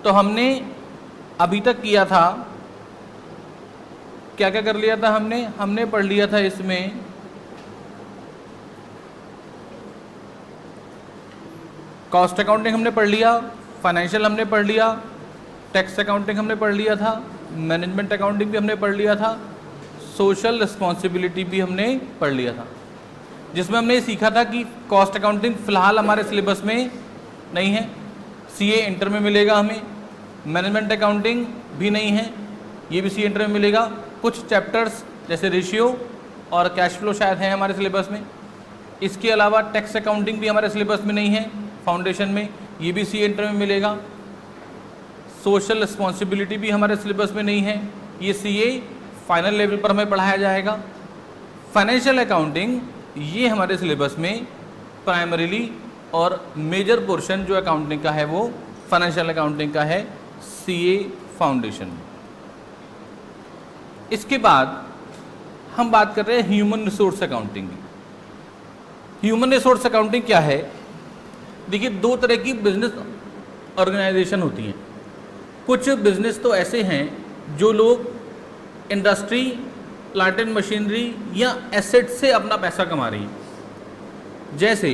तो हमने अभी तक किया था, क्या क्या कर लिया था हमने पढ़ लिया था इसमें कॉस्ट अकाउंटिंग हमने पढ़ लिया, फाइनेंशियल हमने पढ़ लिया, टैक्स अकाउंटिंग हमने पढ़ लिया था, मैनेजमेंट अकाउंटिंग भी हमने पढ़ लिया था, सोशल रिस्पॉन्सिबिलिटी भी हमने पढ़ लिया था, जिसमें हमने ये सीखा था कि कॉस्ट अकाउंटिंग फ़िलहाल हमारे सिलेबस में नहीं है, सीए इंटर में मिलेगा हमें, मैनेजमेंट अकाउंटिंग भी नहीं है, ये भी सीए इंटर में मिलेगा, कुछ चैप्टर्स जैसे रेशियो और कैश फ्लो शायद है हमारे सिलेबस में, इसके अलावा टैक्स अकाउंटिंग भी हमारे सिलेबस में नहीं है फाउंडेशन में, ये भी सीए इंटर में मिलेगा, सोशल रिस्पॉन्सिबिलिटी भी हमारे सिलेबस में नहीं है, ये सीए फाइनल लेवल पर हमें पढ़ाया जाएगा। फाइनेंशियल अकाउंटिंग ये हमारे सिलेबस में प्राइमरीली और मेजर पोर्शन जो अकाउंटिंग का है वो फाइनेंशियल अकाउंटिंग का है सीए फाउंडेशन में। इसके बाद हम बात कर रहे हैं ह्यूमन रिसोर्स अकाउंटिंग की। ह्यूमन रिसोर्स अकाउंटिंग क्या है? देखिए, दो तरह की बिजनेस ऑर्गेनाइजेशन होती हैं। कुछ बिजनेस तो ऐसे हैं जो लोग इंडस्ट्री, प्लांट एंड मशीनरी या एसेट से अपना पैसा कमा रही हैं। जैसे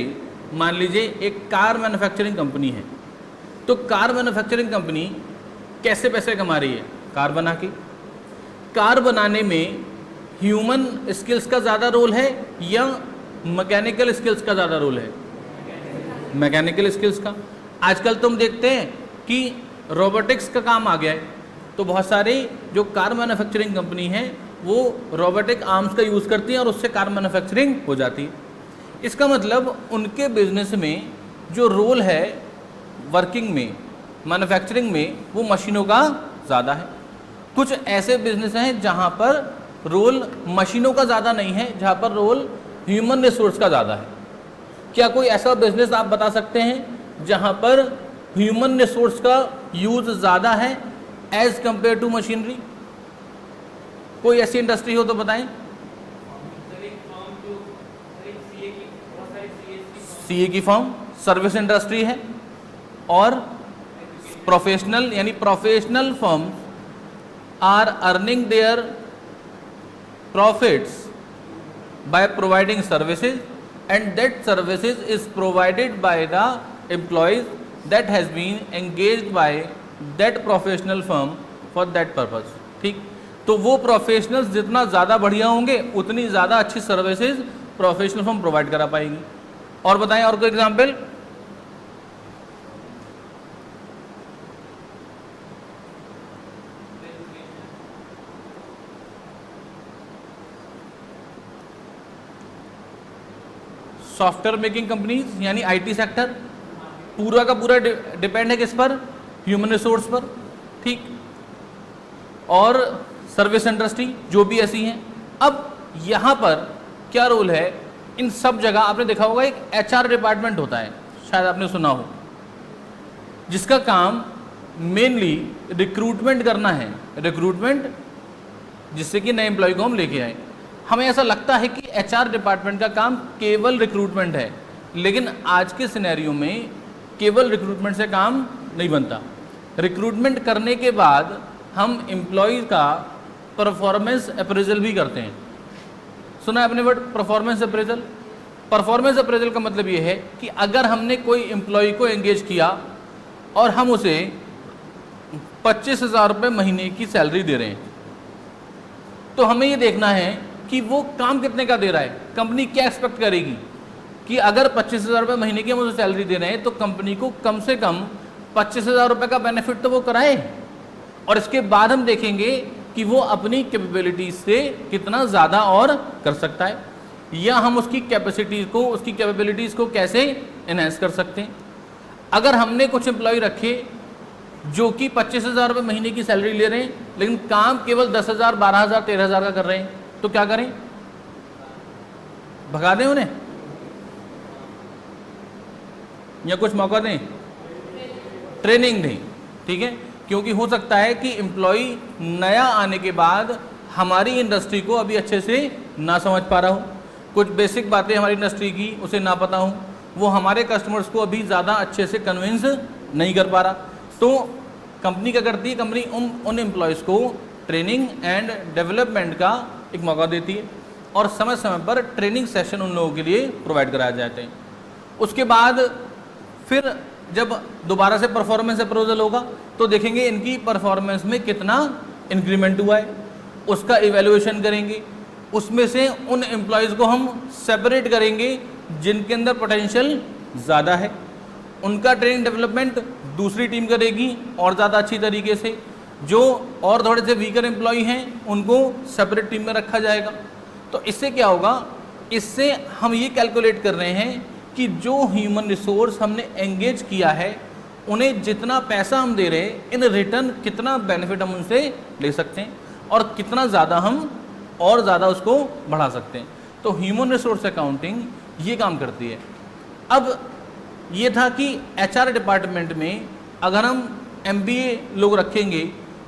मान लीजिए एक कार मैन्युफैक्चरिंग कंपनी है, तो कार मैन्युफैक्चरिंग कंपनी कैसे पैसे कमा रही है? कार बना के। कार बनाने में ह्यूमन स्किल्स का ज़्यादा रोल है या मैकेनिकल स्किल्स का ज़्यादा रोल है? मैकेनिकल स्किल्स का। आजकल तुम देखते हैं कि रोबोटिक्स का काम आ गया है, तो बहुत सारे जो कार मैन्युफैक्चरिंग कंपनी है वो रोबोटिक आर्म्स का यूज़ करती हैं और उससे कार मैन्युफैक्चरिंग हो जाती है। इसका मतलब उनके बिजनेस में जो रोल है वर्किंग में, मैन्युफैक्चरिंग में, वो मशीनों का ज़्यादा है। कुछ ऐसे बिजनेस हैं जहाँ पर रोल मशीनों का ज़्यादा नहीं है, जहाँ पर रोल ह्यूमन रिसोर्स का ज़्यादा है। क्या कोई ऐसा बिजनेस आप बता सकते हैं जहाँ पर ह्यूमन रिसोर्स का यूज़ ज़्यादा है एज कंपेयर टू मशीनरी? कोई ऐसी इंडस्ट्री हो तो बताएं। सीए की फर्म सर्विस इंडस्ट्री है, और प्रोफेशनल यानी professional firm are earning their profits by providing services and that services is provided by the employees that has been engaged by that professional firm for that purpose। ठीक, तो वो professionals जितना ज़्यादा बढ़िया होंगे उतनी ज़्यादा अच्छी सर्विसेज प्रोफेशनल फर्म प्रोवाइड करा पाएगी। और बताएं और कोई एग्जाम्पल? सॉफ्टवेयर मेकिंग कंपनीज यानी आईटी सेक्टर पूरा का पूरा डिपेंड है किस पर? ह्यूमन रिसोर्स पर। ठीक, और सर्विस इंडस्ट्री जो भी ऐसी हैं। अब यहाँ पर क्या रोल है? इन सब जगह आपने देखा होगा एक एचआर डिपार्टमेंट होता है, शायद आपने सुना हो, जिसका काम मेनली रिक्रूटमेंट करना है। रिक्रूटमेंट जिससे कि नए एम्प्लॉय को हम लेके आए। हमें ऐसा लगता है कि एचआर डिपार्टमेंट का काम केवल रिक्रूटमेंट है, लेकिन आज के सिनेरियो में केवल रिक्रूटमेंट से काम नहीं बनता। रिक्रूटमेंट करने के बाद हम एम्प्लॉय का परफॉर्मेंस अप्रेजल भी करते हैं। सुना है आपने word performance appraisal? Performance appraisal का मतलब ये है कि अगर हमने कोई एम्प्लॉय को एंगेज किया और हम उसे 25,000 रुपये महीने की सैलरी दे रहे हैं, तो हमें ये देखना है कि वो काम कितने का दे रहा है। कंपनी क्या एक्सपेक्ट करेगी कि अगर 25,000 रुपये महीने की हम उसे सैलरी दे रहे हैं तो कंपनी को कम से कम 25,000 रुपये का बेनिफिट तो वो कराए, और इसके बाद हम देखेंगे कि वो अपनी कैपेबिलिटीज से कितना ज़्यादा और कर सकता है, या हम उसकी कैपेसिटी को, उसकी कैपेबिलिटीज़ को कैसे इन्हेंस कर सकते हैं। अगर हमने कुछ एम्प्लॉय रखे जो कि 25,000 रुपये महीने की सैलरी ले रहे हैं लेकिन काम केवल 10,000, 12,000, 13,000 का कर रहे हैं, तो क्या करें? भगा दें उन्हें या कुछ मौका दें? ट्रेनिंग दें। ठीक है, क्योंकि हो सकता है कि एम्प्लॉय नया आने के बाद हमारी इंडस्ट्री को अभी अच्छे से ना समझ पा रहा हो, कुछ बेसिक बातें हमारी इंडस्ट्री की उसे ना पता हूँ, वो हमारे कस्टमर्स को अभी ज़्यादा अच्छे से कन्विंस नहीं कर पा रहा, तो कंपनी क्या करती है, कंपनी उन एम्प्लॉयज़ को ट्रेनिंग एंड डेवलपमेंट का एक मौका देती है और समय समय पर ट्रेनिंग सेशन उन लोगों के लिए प्रोवाइड कराए जाते हैं। उसके बाद फिर जब दोबारा से परफॉर्मेंस अप्रोवल होगा तो देखेंगे इनकी परफॉर्मेंस में कितना इंक्रीमेंट हुआ है, उसका इवैल्यूएशन करेंगे, उसमें से उन एम्प्लॉयज़ को हम सेपरेट करेंगे जिनके अंदर पोटेंशियल ज़्यादा है, उनका ट्रेनिंग डेवलपमेंट दूसरी टीम करेगी और ज़्यादा अच्छी तरीके से, जो और थोड़े से वीकर एम्प्लॉय हैं उनको सेपरेट टीम में रखा जाएगा। तो इससे क्या होगा, इससे हम ये कैलकुलेट कर रहे हैं कि जो ह्यूमन रिसोर्स हमने एंगेज किया है उन्हें जितना पैसा हम दे रहे हैं इन रिटर्न कितना बेनिफिट हम उनसे ले सकते हैं और कितना ज़्यादा हम और ज़्यादा उसको बढ़ा सकते हैं। तो ह्यूमन रिसोर्स अकाउंटिंग ये काम करती है। अब ये था कि एचआर डिपार्टमेंट में अगर हम एमबीए लोग रखेंगे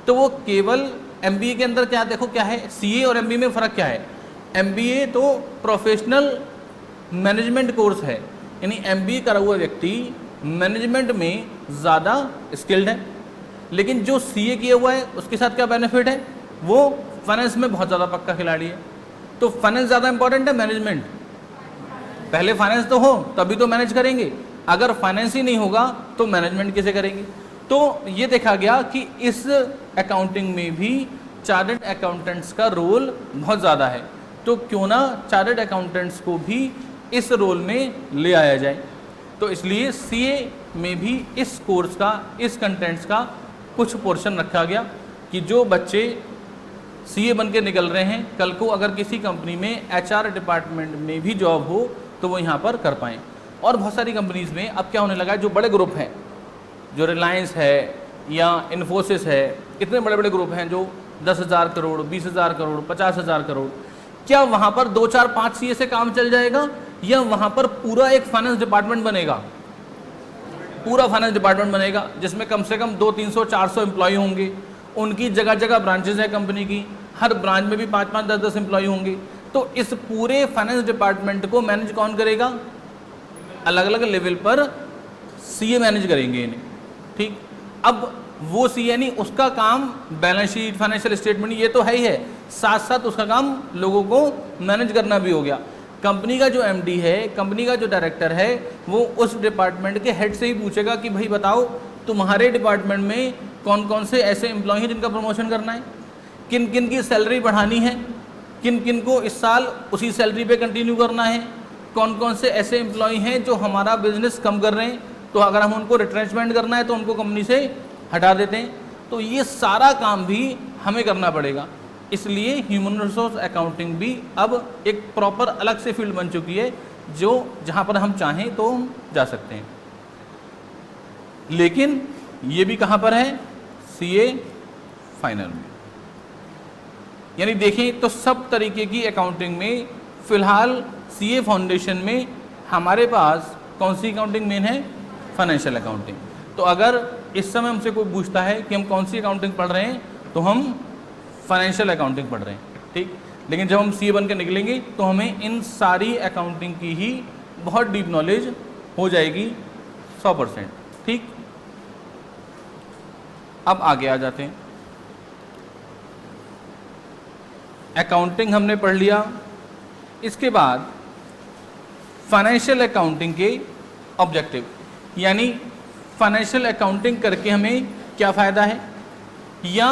तो वो केवल एमबीए के अंदर क्या, देखो क्या है, सीए और एमबीए में फ़र्क क्या है, एमबीए तो प्रोफेशनल मैनेजमेंट कोर्स है, यानी एमबीए करा हुआ व्यक्ति मैनेजमेंट में ज़्यादा स्किल्ड है, लेकिन जो सीए किया हुआ है उसके साथ क्या बेनिफिट है, वो फाइनेंस में बहुत ज़्यादा पक्का खिलाड़ी है। तो फाइनेंस ज़्यादा इंपॉर्टेंट है मैनेजमेंट, पहले फाइनेंस तो हो तभी तो मैनेज करेंगे, अगर फाइनेंस ही नहीं होगा तो मैनेजमेंट कैसे करेंगे। तो ये देखा गया कि इस अकाउंटिंग में भी चार्टर्ड अकाउंटेंट्स का रोल बहुत ज़्यादा है, तो क्यों ना चार्टर्ड अकाउंटेंट्स को भी इस रोल में ले आया जाए। तो इसलिए सीए में भी इस कोर्स का, इस कंटेंट्स का कुछ पोर्शन रखा गया कि जो बच्चे सीए बन के निकल रहे हैं कल को अगर किसी कंपनी में एचआर डिपार्टमेंट में भी जॉब हो तो वो यहाँ पर कर पाएँ। और बहुत सारी कंपनीज़ में अब क्या होने लगा है, जो बड़े ग्रुप हैं, जो रिलायंस है या इन्फोसिस है, इतने बड़े बड़े ग्रुप हैं जो 10,000 करोड़, 20,000 करोड़, 50,000 करोड़, क्या वहाँ पर 2, 4, 5 सीए से काम चल जाएगा या वहाँ पर पूरा एक फाइनेंस डिपार्टमेंट बनेगा, पूरा फाइनेंस डिपार्टमेंट बनेगा जिसमें कम से कम 200, 300, 400 एम्प्लॉय होंगे, उनकी जगह जगह ब्रांचेज है कंपनी की, हर ब्रांच में भी 5-5, 10-10 एम्प्लॉय होंगे। तो इस पूरे फाइनेंस डिपार्टमेंट को मैनेज कौन करेगा, अलग अलग लेवल पर सीए मैनेज करेंगे इन्हें, ठीक। अब वो सीए नहीं, उसका काम बैलेंस शीट, फाइनेंशियल स्टेटमेंट ये तो है ही है, साथ साथ उसका काम लोगों को मैनेज करना भी हो गया। कंपनी का जो एमडी है, कंपनी का जो डायरेक्टर है, वो उस डिपार्टमेंट के हेड से ही पूछेगा कि भाई बताओ तुम्हारे डिपार्टमेंट में कौन कौन से ऐसे एम्प्लॉय हैं जिनका प्रमोशन करना है, किन किन की सैलरी बढ़ानी है, किन किन को इस साल उसी सैलरी पे कंटिन्यू करना है, कौन कौन से ऐसे एम्प्लॉय हैं जो हमारा बिजनेस कम कर रहे हैं, तो अगर हम उनको रिट्रेंचमेंट करना है तो उनको कंपनी से हटा देते हैं। तो ये सारा काम भी हमें करना पड़ेगा। इसलिए ह्यूमन रिसोर्स अकाउंटिंग भी अब एक प्रॉपर अलग से फील्ड बन चुकी है, जो जहाँ पर हम चाहें तो हम जा सकते हैं। लेकिन ये भी कहाँ पर है, सीए फाइनल में। यानी देखें तो सब तरीके की अकाउंटिंग में फ़िलहाल सीए फाउंडेशन में हमारे पास कौन सी अकाउंटिंग मेन है, फाइनेंशियल अकाउंटिंग। तो अगर इस समय हमसे कोई पूछता है कि हम कौन सी अकाउंटिंग पढ़ रहे हैं तो हम फाइनेंशियल अकाउंटिंग पढ़ रहे हैं, ठीक। लेकिन जब हम सीए बन के निकलेंगे तो हमें इन सारी अकाउंटिंग की ही बहुत डीप नॉलेज हो जाएगी 100%, ठीक। अब आगे आ जाते हैं। अकाउंटिंग हमने पढ़ लिया, इसके बाद फाइनेंशियल अकाउंटिंग के ऑब्जेक्टिव, यानी फाइनेंशियल अकाउंटिंग करके हमें क्या फ़ायदा है, या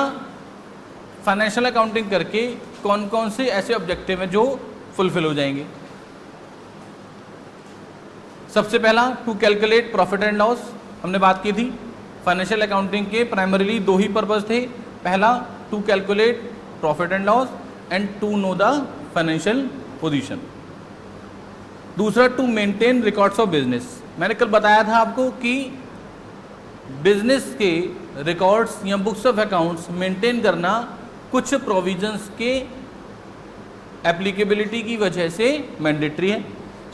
फाइनेंशियल अकाउंटिंग करके कौन कौन से ऐसे ऑब्जेक्टिव हैं जो फुलफिल हो जाएंगे। सबसे पहला, to calculate profit and loss, हमने बात की थी। फाइनेंशियल अकाउंटिंग के प्राइमरीली 2 ही पर्पज़ थे, पहला to calculate profit and loss and to know the financial position. दूसरा, to maintain records of business. मैंने कल बताया था आपको कि बिजनेस के रिकॉर्ड्स या बुक्स ऑफ अकाउंट्स मेंटेन करना कुछ प्रोविजंस के एप्लीकेबिलिटी की वजह से मैंडेटरी है।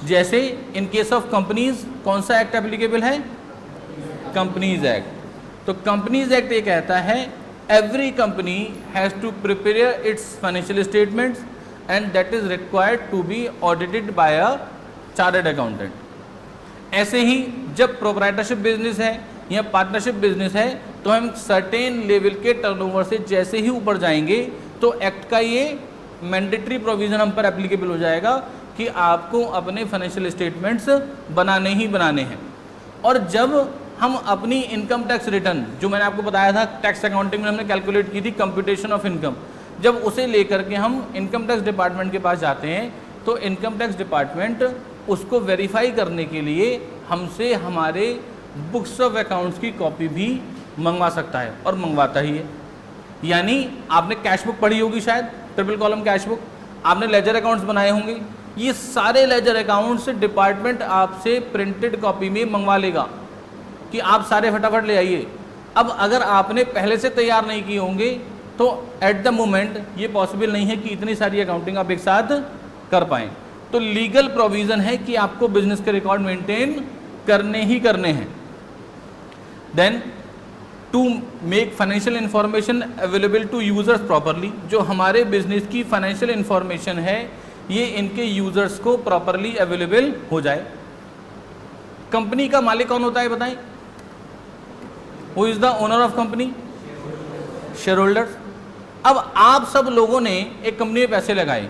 जैसे इन केस ऑफ कंपनीज कौन सा एक्ट एप्लीकेबल है, कंपनीज एक्ट। तो कंपनीज एक्ट ये कहता है every company has to prepare its financial statements and that is required to be audited by a chartered accountant. ऐसे ही जब प्रोप्राइटरशिप बिजनेस है या पार्टनरशिप बिजनेस है तो हम सर्टेन लेवल के टर्नओवर से जैसे ही ऊपर जाएंगे तो एक्ट का ये मैंडेटरी प्रोविजन हम पर एप्लीकेबल हो जाएगा कि आपको अपने फाइनेंशियल स्टेटमेंट्स बनाने ही बनाने हैं। और जब हम अपनी इनकम टैक्स रिटर्न, जो मैंने आपको बताया था टैक्स अकाउंटिंग में हमने कैलकुलेट की थी कंप्यूटेशन ऑफ इनकम, जब उसे लेकर के हम इनकम टैक्स डिपार्टमेंट के पास जाते हैं तो इनकम टैक्स डिपार्टमेंट उसको वेरीफाई करने के लिए हमसे हमारे बुक्स ऑफ अकाउंट्स की कॉपी भी मंगवा सकता है और मंगवाता ही है। यानी आपने कैश बुक पढ़ी होगी शायद, ट्रिपल कॉलम कैश बुक, आपने लेजर अकाउंट्स बनाए होंगे, ये सारे लेजर अकाउंट्स डिपार्टमेंट आपसे प्रिंटेड कॉपी में मंगवा लेगा कि आप सारे फटाफट ले आइए। अब अगर आपने पहले से तैयार नहीं किए होंगे तो एट द मोमेंट ये पॉसिबल नहीं है कि इतनी सारी अकाउंटिंग आप एक साथ कर पाएँ। तो लीगल प्रोविज़न है कि आपको बिजनेस के रिकॉर्ड मेंटेन करने ही करने हैं। Then to make financial information available to users properly, जो हमारे बिजनेस की फाइनेंशियल इंफॉर्मेशन है ये इनके यूजर्स को प्रॉपरली अवेलेबल हो जाए। कंपनी का मालिक कौन होता है बताएं? Who is the owner of company? Share holders. अब आप सब लोगों ने एक कंपनी में पैसे लगाए,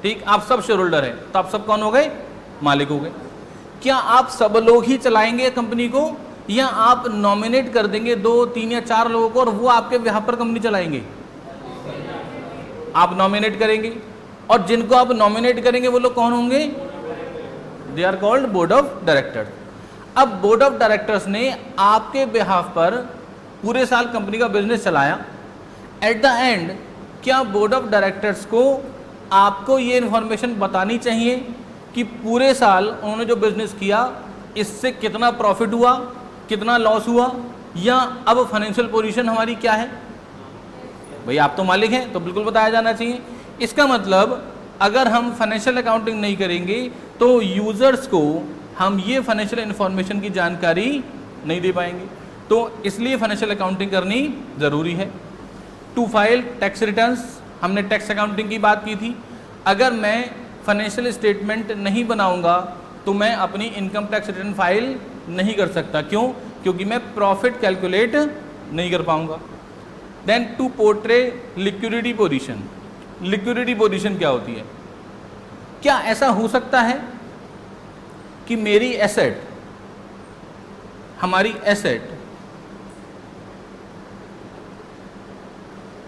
ठीक, आप सब शेयर होल्डर हैं, तो आप सब कौन हो गए? मालिक हो गए। क्या आप सब लोग ही चलाएंगे कंपनी को या आप नॉमिनेट कर देंगे 2, 3 या 4 लोगों को और वो आपके बिहाफ पर कंपनी चलाएंगे? आप नॉमिनेट करेंगे और जिनको आप नॉमिनेट करेंगे वो लोग कौन होंगे? They are called board of directors. अब बोर्ड ऑफ डायरेक्टर्स ने आपके बिहाफ पर पूरे साल कंपनी का बिजनेस चलाया। एट द एंड क्या बोर्ड ऑफ डायरेक्टर्स को आपको ये इन्फॉर्मेशन बतानी चाहिए कि पूरे साल उन्होंने जो बिजनेस किया इससे कितना प्रॉफिट हुआ, कितना लॉस हुआ, या अब फाइनेंशियल पोजीशन हमारी क्या है? भाई आप तो मालिक हैं तो बिल्कुल बताया जाना चाहिए। इसका मतलब अगर हम फाइनेंशियल अकाउंटिंग नहीं करेंगे तो यूजर्स को हम ये फाइनेंशियल इंफॉर्मेशन की जानकारी नहीं दे पाएंगे। तो इसलिए फाइनेंशियल अकाउंटिंग करनी ज़रूरी है। टू फाइल टैक्स रिटर्न्स, हमने टैक्स अकाउंटिंग की बात की थी। अगर मैं फाइनेंशियल स्टेटमेंट नहीं बनाऊंगा तो मैं अपनी इनकम टैक्स रिटर्न फाइल नहीं कर सकता। क्यों? क्योंकि मैं प्रॉफिट कैलकुलेट नहीं कर पाऊंगा। Then to portray liquidity position. Liquidity position क्या होती है? क्या ऐसा हो सकता है कि मेरी एसेट, हमारी एसेट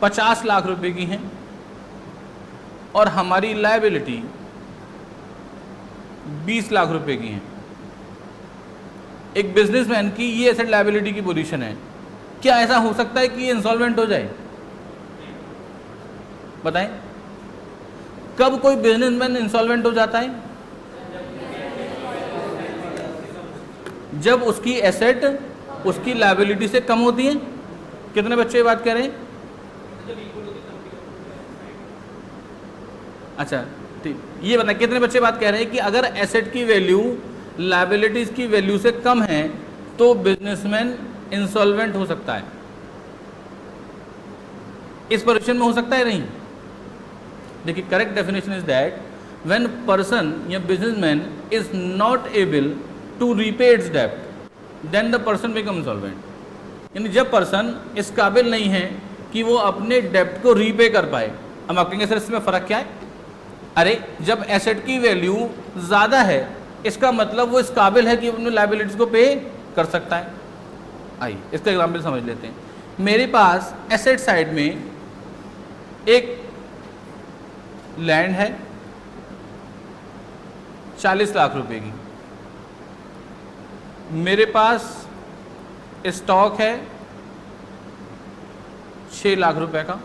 50 लाख रुपए की है और हमारी लायबिलिटी 20 लाख रुपए की है? एक बिजनेसमैन की ये एसेट लायबिलिटी की पोजीशन है, क्या ऐसा हो सकता है कि ये इंसॉल्वेंट हो जाए? बताएं, कब कोई बिजनेसमैन इंसॉल्वेंट हो जाता है? जब उसकी एसेट उसकी लायबिलिटी से कम होती है। कितने बच्चे बात कह रहे हैं? अच्छा ठीक, ये बताएं कितने बच्चे बात कह रहे हैं कि अगर एसेट की वैल्यू लायबिलिटीज की वैल्यू से कम है तो बिजनेसमैन इंसॉल्वेंट हो सकता है? इस पोजीशन में हो सकता है? नहीं। देखिए, correct definition is that when person या businessman is not able to repay its डेब्ट then the person become insolvent. यानी जब पर्सन इस काबिल नहीं है कि वो अपने डेब्ट को रीपे कर पाए। हम आप कहेंगे सर इसमें फ़र्क क्या है? अरे जब एसेट की वैल्यू ज़्यादा है इसका मतलब वो इस काबिल है कि अपने लायबिलिटीज़ को पे कर सकता है। आइए इसका एग्जाम्पल समझ लेते हैं। मेरे पास एसेट साइड में एक लैंड है 40 लाख रुपए की, मेरे पास स्टॉक है 6 लाख रुपए का,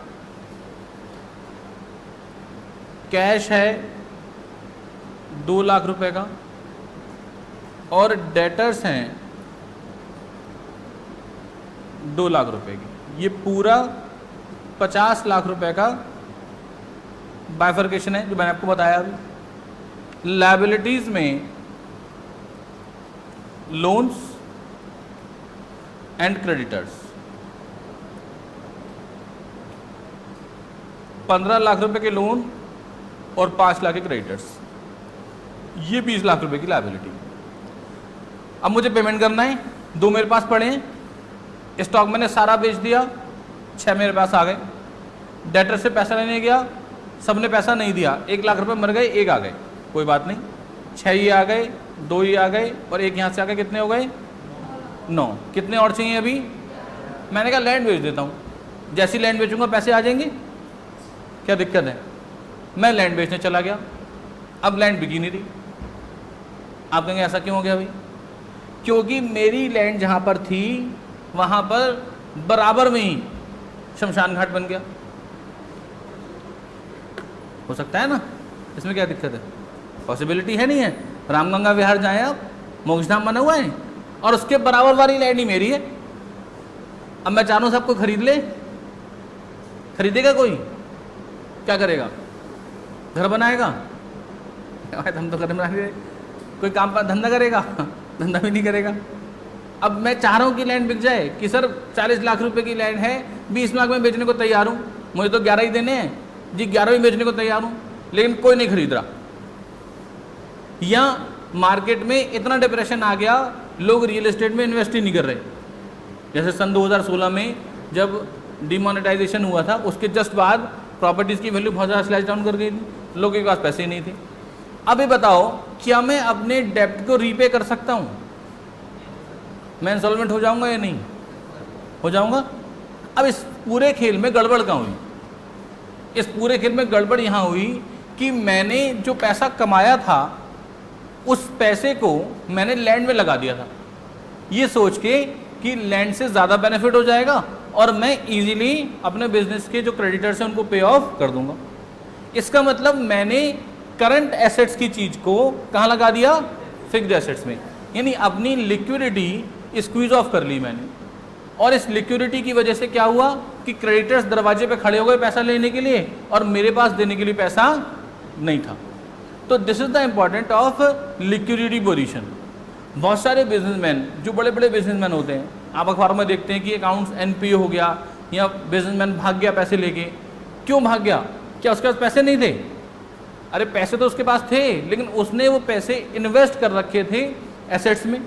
कैश है 2 लाख रुपए का और डेटर्स हैं 2 लाख रुपए की। ये पूरा 50 लाख रुपए का बाइफर्केशन है जो मैंने आपको बताया अभी। लायबिलिटीज में लोन्स एंड क्रेडिटर्स 15 लाख रुपए के लोन और 5 लाख के क्रेडिटर्स, ये 20 लाख रुपए की लायबिलिटी। अब मुझे पेमेंट करना है, 2 मेरे पास पड़े हैं, स्टॉक मैंने सारा बेच दिया, 6 मेरे पास आ गए। डेटर से पैसा लेने गया, सबने पैसा नहीं दिया, 1 लाख रुपए मर गए, 1 आ गए, कोई बात नहीं, 6 ये आ गए, 2 ये आ गए और 1 यहाँ से आ गए, कितने हो गए? 9। कितने और चाहिए अभी? मैंने कहा लैंड बेच देता हूँ, जैसी लैंड बेचूंगा पैसे आ जाएंगे, क्या दिक्कत है? मैं लैंड बेचने चला गया, अब लैंड बिकी नहीं रही। आप कहेंगे ऐसा क्यों हो गया भाई? क्योंकि मेरी लैंड जहाँ पर थी वहाँ पर बराबर में ही शमशान घाट बन गया। हो सकता है ना, इसमें क्या दिक्कत है? पॉसिबिलिटी है नहीं है? रामगंगा विहार जाएं आप, मोक्षधाम बना हुआ है और उसके बराबर वाली लैंड ही मेरी है। अब मैं चाहूँ सबको खरीद ले, खरीदेगा कोई? क्या करेगा? घर बनाएगा? हम तो घर बना रहे, कोई काम पर धंधा करेगा? धंधा भी नहीं करेगा। अब मैं चाह रहा हूँ कि लैंड बिक जाए कि सर 40 लाख रुपए की लैंड है, 20 लाख में बेचने को तैयार हूँ, मुझे तो 11 ही देने हैं जी, 11 ही बेचने को तैयार हूँ, लेकिन कोई नहीं खरीद रहा। या मार्केट में इतना डिप्रेशन आ गया, लोग रियल एस्टेट में इन्वेस्ट ही नहीं कर रहे। जैसे सन 2016 में जब डिमोनेटाइजेशन हुआ था, उसके जस्ट बाद प्रॉपर्टीज़ की वैल्यू बहुत ज़्यादा स्लैश डाउन कर गई थी, लोगों के पास पैसे ही नहीं थे। अब ये बताओ, क्या मैं अपने डेप्ट को रीपे कर सकता हूँ? मैं इंस्टॉलमेंट हो जाऊँगा या नहीं हो जाऊँगा? अब इस पूरे खेल में गड़बड़ कहाँ हुई? इस पूरे खेल में गड़बड़ यहाँ हुई कि मैंने जो पैसा कमाया था उस पैसे को मैंने लैंड में लगा दिया था, ये सोच के कि लैंड से ज़्यादा बेनिफिट हो जाएगा और मैं इजीली अपने बिजनेस के जो क्रेडिटर्स हैं उनको पे ऑफ कर दूंगा। इसका मतलब मैंने करंट एसेट्स की चीज़ को कहाँ लगा दिया? फिक्स्ड एसेट्स में, यानी अपनी लिक्विडिटी स्क्वीज ऑफ कर ली मैंने। और इस लिक्विडिटी की वजह से क्या हुआ कि क्रेडिटर्स दरवाजे पे खड़े हो गए पैसा लेने के लिए और मेरे पास देने के लिए पैसा नहीं था। तो this is the important of liquidity position. बहुत सारे बिजनेसमैन, जो बड़े बड़े बिजनेसमैन होते हैं, आप अखबारों में देखते हैं कि अकाउंट्स एनपीओ हो गया या बिजनेसमैन भाग गया पैसे लेके। क्यों भाग गया? क्या उसके पास पैसे नहीं थे? अरे पैसे तो उसके पास थे, लेकिन उसने वो पैसे इन्वेस्ट कर रखे थे एसेट्स में।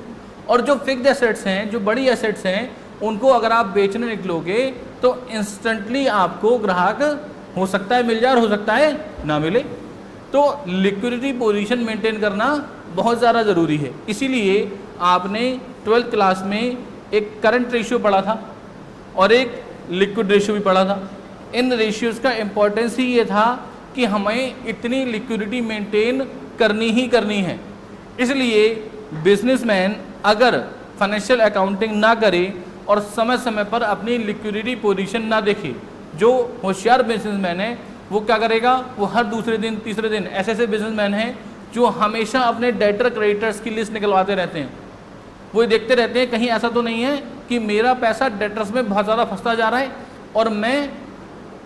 और जो फिक्स्ड एसेट्स हैं, जो बड़ी एसेट्स हैं, उनको अगर आप बेचने निकलोगे तो इंस्टेंटली आपको ग्राहक हो सकता है मिल जाए और हो सकता है ना मिले। तो लिक्विडिटी पोजीशन मेंटेन करना बहुत ज़्यादा ज़रूरी है। इसीलिए आपने 12th क्लास में एक करंट रेशियो पढ़ा था और एक लिक्विड रेशियो भी पढ़ा था। इन रेशियोज़ का इम्पोर्टेंस ही ये था कि हमें इतनी लिक्विडिटी मेंटेन करनी ही करनी है। इसलिए बिजनेसमैन अगर फाइनेंशियल अकाउंटिंग ना करे और समय समय पर अपनी लिक्विडिटी पोजीशन ना देखे, जो होशियार बिजनेसमैन है वो क्या करेगा? वो हर दूसरे दिन तीसरे दिन, ऐसे ऐसे बिजनेसमैन हैं जो हमेशा अपने डेटर क्रेडिटर्स की लिस्ट निकलवाते रहते हैं। वो देखते रहते हैं कहीं ऐसा तो नहीं है कि मेरा पैसा डेटर्स में बहुत ज़्यादा फंसता जा रहा है और मैं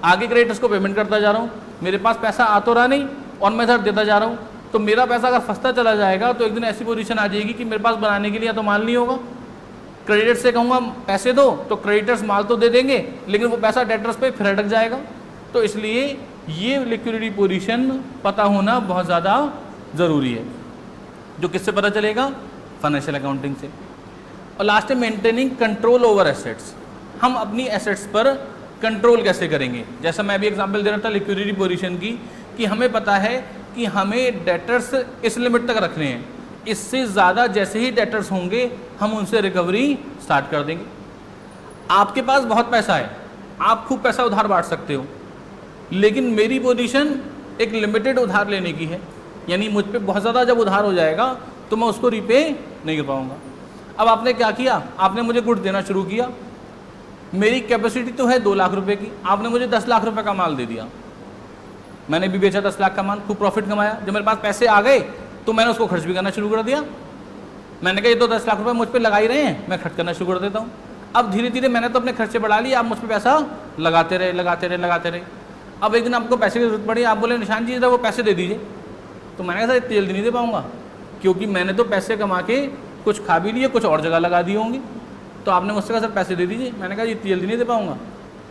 आगे क्रेडिटर्स को पेमेंट करता जा रहा हूँ, मेरे पास पैसा आ तो रहा नहीं और मैं इधर देता जा रहा हूँ। तो मेरा पैसा अगर फंसता चला जाएगा तो एक दिन ऐसी पोजीशन आ जाएगी कि मेरे पास बनाने के लिए या तो माल नहीं होगा। क्रेडिटर से कहूँगा पैसे दो तो क्रेडिटर्स माल तो दे देंगे, लेकिन वो पैसा डेटर्स पे फिर अटक जाएगा। तो इसलिए ये लिक्विडिटी पोजीशन पता होना बहुत ज़्यादा ज़रूरी है, जो किससे पता चलेगा? फाइनेंशियल अकाउंटिंग से। और लास्ट है मेंटेनिंग कंट्रोल ओवर एसेट्स। हम अपनी एसेट्स पर कंट्रोल कैसे करेंगे? जैसा मैं भी एग्जांपल दे रहा था लिक्विडिटी पोजीशन की, कि हमें पता है कि हमें डेटर्स इस लिमिट तक रखने हैं, इससे ज़्यादा जैसे ही डेटर्स होंगे हम उनसे रिकवरी स्टार्ट कर देंगे। आपके पास बहुत पैसा है, आप खूब पैसा उधार बांट सकते हो, लेकिन मेरी पोजीशन एक लिमिटेड उधार लेने की है, यानी मुझ पे बहुत ज़्यादा जब उधार हो जाएगा तो मैं उसको रिपे नहीं कर पाऊँगा। अब आपने क्या किया? आपने मुझे गुड्स देना शुरू किया। मेरी कैपेसिटी तो है 2 लाख रुपए की, आपने मुझे 10 लाख रुपए का माल दे दिया। मैंने भी बेचा 10 लाख का माल, खूब प्रॉफिट कमाया। जब मेरे पास पैसे आ गए तो मैंने उसको खर्च भी करना शुरू कर दिया। मैंने कहा ये तो 10 लाख रुपए मुझ पर लगा ही रहे हैं, मैं खर्च करना शुरू कर देता हूँ। अब धीरे धीरे मैंने तो अपने खर्चे बढ़ा लिए, आप मुझ पर पैसा लगाते रहे। अब एक दिन आपको पैसे की जरूरत पड़ी, आप बोले निशान जी इधर वो पैसे दे दीजिए। तो मैंने कहा सर इतनी जल्दी नहीं दे पाऊँगा, क्योंकि मैंने तो पैसे कमा के कुछ खा भी लिए, कुछ और जगह लगा दिए होंगे। तो आपने मुझसे कहा सर पैसे दे दीजिए। मैंने कहा इतनी जल्दी नहीं दे पाऊँगा,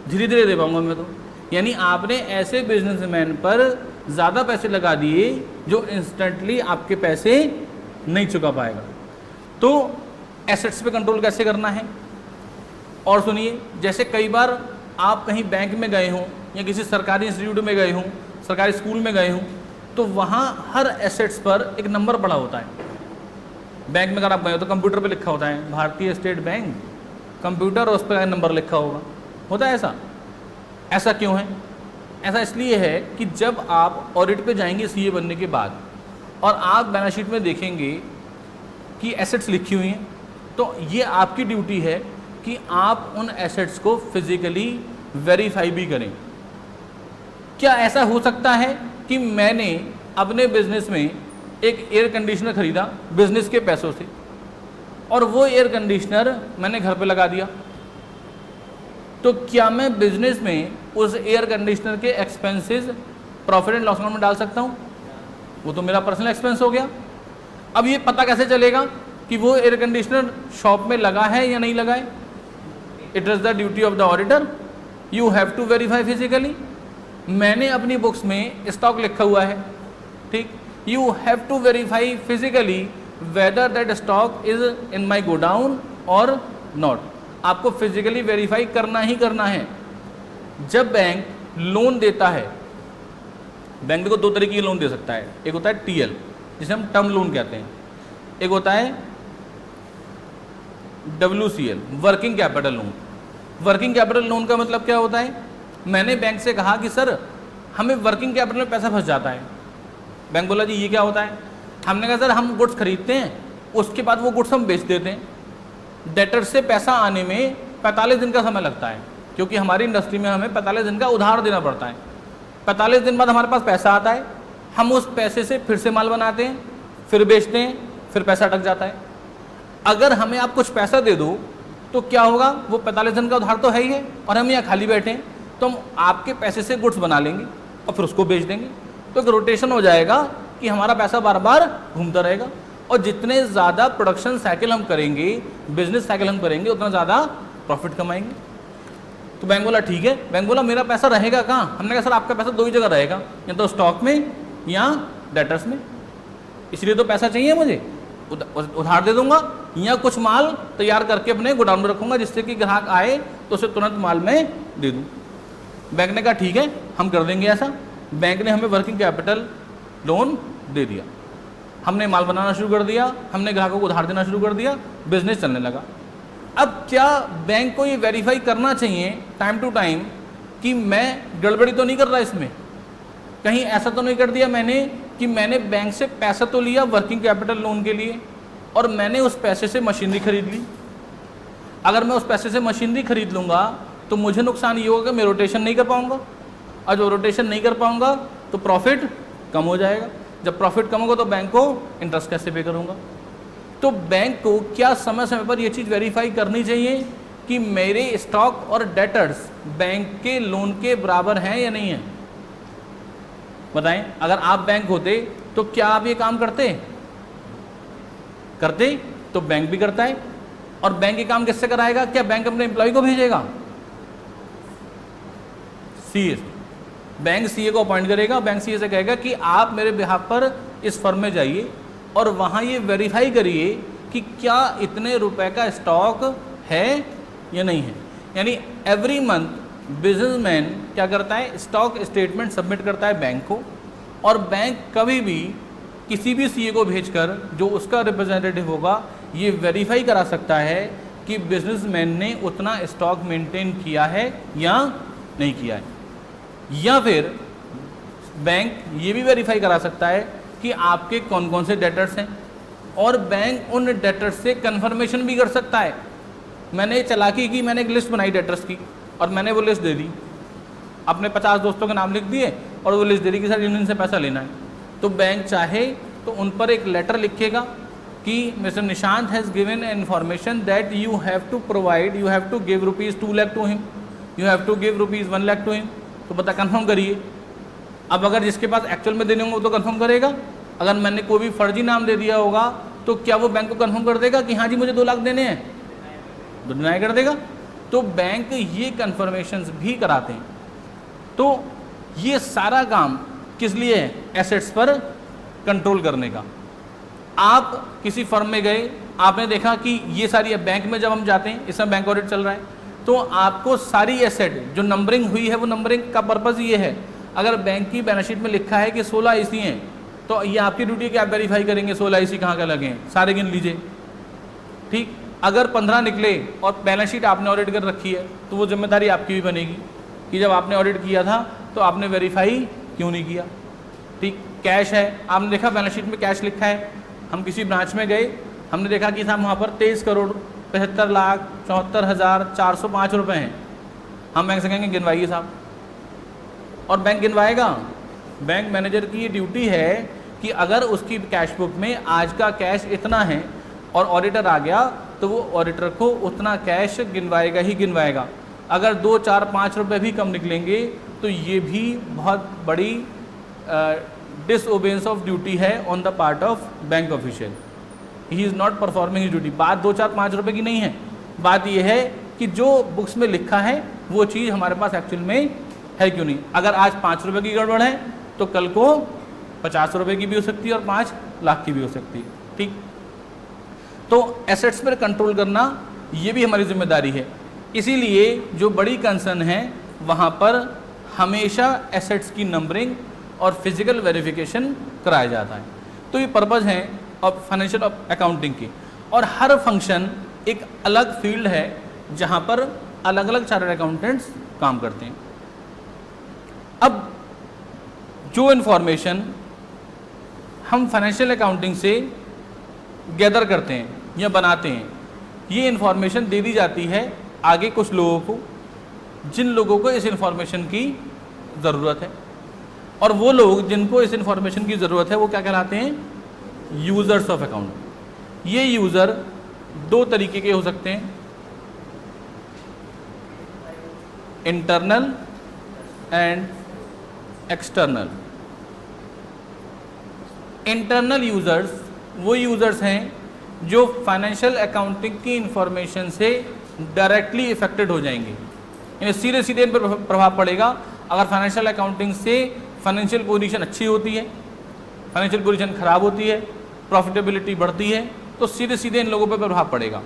धीरे धीरे दे पाऊँगा मैं तो। यानी आपने ऐसे बिजनेसमैन पर ज़्यादा पैसे लगा दिए जो इंस्टेंटली आपके पैसे नहीं चुका पाएगा। तो एसेट्स पे कंट्रोल कैसे करना है? और सुनिए, जैसे कई बार आप कहीं बैंक में गए हों या किसी सरकारी इंस्टीट्यूट में गए हों, सरकारी स्कूल में गए हों, तो वहाँ हर एसेट्स पर एक नंबर पड़ा होता है। बैंक में अगर आप गए हो तो कंप्यूटर पे लिखा होता है भारतीय स्टेट बैंक कंप्यूटर, और उस पर नंबर लिखा होता है ऐसा। ऐसा क्यों है? ऐसा इसलिए है कि जब आप ऑडिट पे जाएंगे सीए बनने के बाद और आप बैलेंस शीट में देखेंगे कि एसेट्स लिखी हुई हैं, तो ये आपकी ड्यूटी है कि आप उन एसेट्स को फिजिकली वेरीफाई भी करें। क्या ऐसा हो सकता है कि मैंने अपने बिजनेस में एक एयर कंडीशनर खरीदा बिजनेस के पैसों से, और वो एयर कंडीशनर मैंने घर पे लगा दिया, तो क्या मैं बिजनेस में उस एयर कंडीशनर के expenses profit and loss account में डाल सकता हूँ? वो तो मेरा पर्सनल एक्सपेंस हो गया। अब ये पता कैसे चलेगा कि वो एयर कंडीशनर शॉप में लगा है या नहीं लगा है? It is the duty of the auditor, you have to verify physically. मैंने अपनी बुक्स में स्टॉक लिखा हुआ है, ठीक, you have to verify physically whether that stock is in my godown और नॉट। आपको फिजिकली वेरीफाई करना ही करना है। जब बैंक लोन देता है, बैंक को दो तरीके के लोन दे सकता है। एक होता है टीएल, जिसे हम टर्म लोन कहते हैं, एक होता है WCL, working capital loan. Working capital loan का मतलब क्या होता है? मैंने बैंक से कहा कि सर हमें वर्किंग कैपिटल में पैसा फंस जाता है। बैंक बोला जी ये क्या होता है? हमने कहा सर हम गुड्स खरीदते हैं, उसके बाद वो गुड्स हम बेच देते हैं। डेटर से पैसा आने में 45 दिन का समय लगता है, क्योंकि हमारी इंडस्ट्री में हमें 45 दिन का उधार देना पड़ता है। 45 दिन बाद हमारे पास पैसा आता है, हम उस पैसे से फिर से माल बनाते हैं, फिर बेचते हैं, फिर पैसा अटक जाता है। अगर हमें आप कुछ पैसा दे दो तो क्या होगा? वो 45 दिन का उधार तो है ही है, और हम यहाँ खाली बैठे हैं, तो हम आपके पैसे से गुड्स बना लेंगे और फिर उसको बेच देंगे। तो एक रोटेशन हो जाएगा कि हमारा पैसा बार बार घूमता रहेगा, और जितने ज़्यादा प्रोडक्शन साइकिल हम करेंगे, बिजनेस साइकिल हम करेंगे, उतना ज़्यादा प्रॉफिट कमाएंगे। तो बैंक बोला ठीक है। बैंक बोला मेरा पैसा रहेगा कहाँ? हमने कहा सर आपका पैसा दो ही जगह रहेगा, या तो स्टॉक में या डेटर्स में। इसलिए तो पैसा चाहिए मुझे, उधार दे दूंगा या कुछ माल तैयार करके अपने गोडाउन में रखूंगा, जिससे कि ग्राहक आए तो उसे तुरंत माल में दे दूं। बैंक ने कहा ठीक है हम कर देंगे ऐसा। बैंक ने हमें वर्किंग कैपिटल लोन दे दिया, हमने माल बनाना शुरू कर दिया, हमने ग्राहकों को उधार देना शुरू कर दिया, बिजनेस चलने लगा। अब क्या बैंक को ये वेरीफाई करना चाहिए टाइम टू टाइम कि मैं गड़बड़ी तो नहीं कर रहा इसमें, कहीं ऐसा तो नहीं कर दिया मैंने कि मैंने बैंक से पैसा तो लिया वर्किंग कैपिटल लोन के लिए, और मैंने उस पैसे से मशीनरी खरीद ली। अगर मैं उस पैसे से मशीनरी खरीद लूँगा तो मुझे नुकसान ये होगा कि मैं रोटेशन नहीं कर पाऊँगा, और जब रोटेशन नहीं कर पाऊँगा तो प्रॉफिट कम हो जाएगा। जब प्रॉफिट कम होगा तो बैंक को इंटरेस्ट कैसे पे करूँगा? तो बैंक को क्या समय समय पर ये चीज़ वेरीफाई करनी चाहिए कि मेरे स्टॉक और डेटर्स बैंक के लोन के बराबर हैं या नहीं है? बताएं, अगर आप बैंक होते तो क्या आप ये काम करते? तो बैंक भी करता है। और बैंक ये काम किससे कराएगा? क्या बैंक अपने एम्प्लॉय को भेजेगा? सीए। बैंक सीए को अपॉइंट करेगा, बैंक सीए से कहेगा कि आप मेरे बिहाफ पर इस फर्म में जाइए और वहाँ ये वेरीफाई करिए कि क्या इतने रुपए का स्टॉक है या नहीं है। यानी एवरी मंथ बिजनेसमैन क्या करता है? स्टॉक स्टेटमेंट सबमिट करता है बैंक को, और बैंक कभी भी किसी भी सीए को भेजकर, जो उसका रिप्रेजेंटेटिव होगा, ये वेरीफाई करा सकता है कि बिजनेसमैन ने उतना स्टॉक मेंटेन किया है या नहीं किया है। या फिर बैंक ये भी वेरीफाई करा सकता है कि आपके कौन कौन से डेटर्स हैं, और बैंक उन डेटर्स से कन्फर्मेशन भी कर सकता है। मैंने चालाकी की, मैंने एक लिस्ट बनाई डेटर्स की, और मैंने वो लिस्ट दे दी, अपने 50 दोस्तों के नाम लिख दिए और वो लिस्ट दे दी कि सर यूनियन से पैसा लेना है। तो बैंक चाहे तो उन पर एक लेटर लिखेगा कि mister Nishant has given information that you have to provide, you have to give ₹2 lakh to him, you have to give ₹1 lakh to him. तो बता कन्फर्म करिए। अब अगर जिसके पास एक्चुअल में देने होंगे वो तो कन्फर्म करेगा। अगर मैंने कोई भी फर्जी नाम दे दिया होगा तो क्या वो बैंक को कन्फर्म कर देगा कि हाँ जी मुझे 2 लाख देने हैं? तो डिनाई कर देगा। तो बैंक ये कन्फर्मेशंस भी कराते हैं। तो ये सारा काम किस लिए है? एसेट्स पर कंट्रोल करने का। आप किसी फर्म में गए, आपने देखा कि ये सारी, बैंक में जब हम जाते हैं, इसमें बैंक ऑडिट चल रहा है, तो आपको सारी एसेट जो नंबरिंग हुई है, वो नंबरिंग का पर्पज़ ये है, अगर बैंक की बैलेंस शीट में लिखा है कि 16 IC हैं, तो ये आपकी ड्यूटी है कि आप वेरीफाई करेंगे 16 IC कहाँ कहाँ लगे हैं, सारे गिन लीजिए। ठीक, अगर 15 निकले और बैलेंस शीट आपने ऑडिट कर रखी है, तो वो जिम्मेदारी आपकी भी बनेगी कि जब आपने ऑडिट किया था तो आपने वेरीफाई क्यों नहीं किया। ठीक, कैश है, आपने देखा बैलेंस शीट में कैश लिखा है, हम किसी ब्रांच में गए, हमने देखा कि साहब वहाँ पर 23,75,74,405 रुपये हैं, हम बैंक से कहेंगे गिनवाइए साहब, और बैंक गिनवाएगा। बैंक मैनेजर की ये ड्यूटी है कि अगर उसकी कैश बुक में आज का कैश इतना है और ऑडिटर आ गया, तो वो ऑडिटर को उतना कैश गिनवाएगा ही गिनवाएगा। अगर 2, 4, 5 रुपये भी कम निकलेंगे तो ये भी बहुत बड़ी डिसओबेंस ऑफ ड्यूटी है on the part of bank official. He is not performing his duty. बात 2, 4, 5 रुपये की नहीं है, बात यह है कि जो बुक्स में लिखा है वो चीज़ हमारे पास एक्चुअल में है क्यों नहीं। अगर आज 5 रुपये की गड़बड़ है तो कल को 50 रुपये की भी हो सकती है और 5 लाख की भी हो सकती है। ठीक, तो एसेट्स पर कंट्रोल करना ये भी हमारी जिम्मेदारी है। इसीलिए जो बड़ी कंसर्न है वहाँ पर हमेशा एसेट्स की नंबरिंग और फिजिकल वेरिफिकेशन कराया जाता है। तो ये पर्पज़ है ऑफ फाइनेंशियल अकाउंटिंग की। और हर फंक्शन एक अलग फील्ड है जहाँ पर अलग अलग चार्टर्ड अकाउंटेंट्स काम करते हैं। अब जो इन्फॉर्मेशन हम फाइनेंशियल अकाउंटिंग से गैदर करते हैं या बनाते हैं, ये इन्फॉर्मेशन दे दी जाती है आगे कुछ लोगों को, जिन लोगों को इस इन्फॉर्मेशन की ज़रूरत है। और वो लोग जिनको इस इन्फॉर्मेशन की ज़रूरत है वो क्या कहलाते हैं? Users of account. ये यूज़र 2 तरीके के हो सकते हैं, internal and external. Internal users वो यूज़र्स हैं जो फाइनेंशियल अकाउंटिंग की इंफॉर्मेशन से डायरेक्टली इफेक्टेड हो जाएंगे, यानी सीधे सीधे इन पर प्रभाव पड़ेगा। अगर फाइनेंशियल अकाउंटिंग से फाइनेंशियल पोजीशन अच्छी होती है, फाइनेंशियल पोजीशन ख़राब होती है, प्रॉफिटेबिलिटी बढ़ती है, तो सीधे सीधे इन लोगों पर प्रभाव पड़ेगा।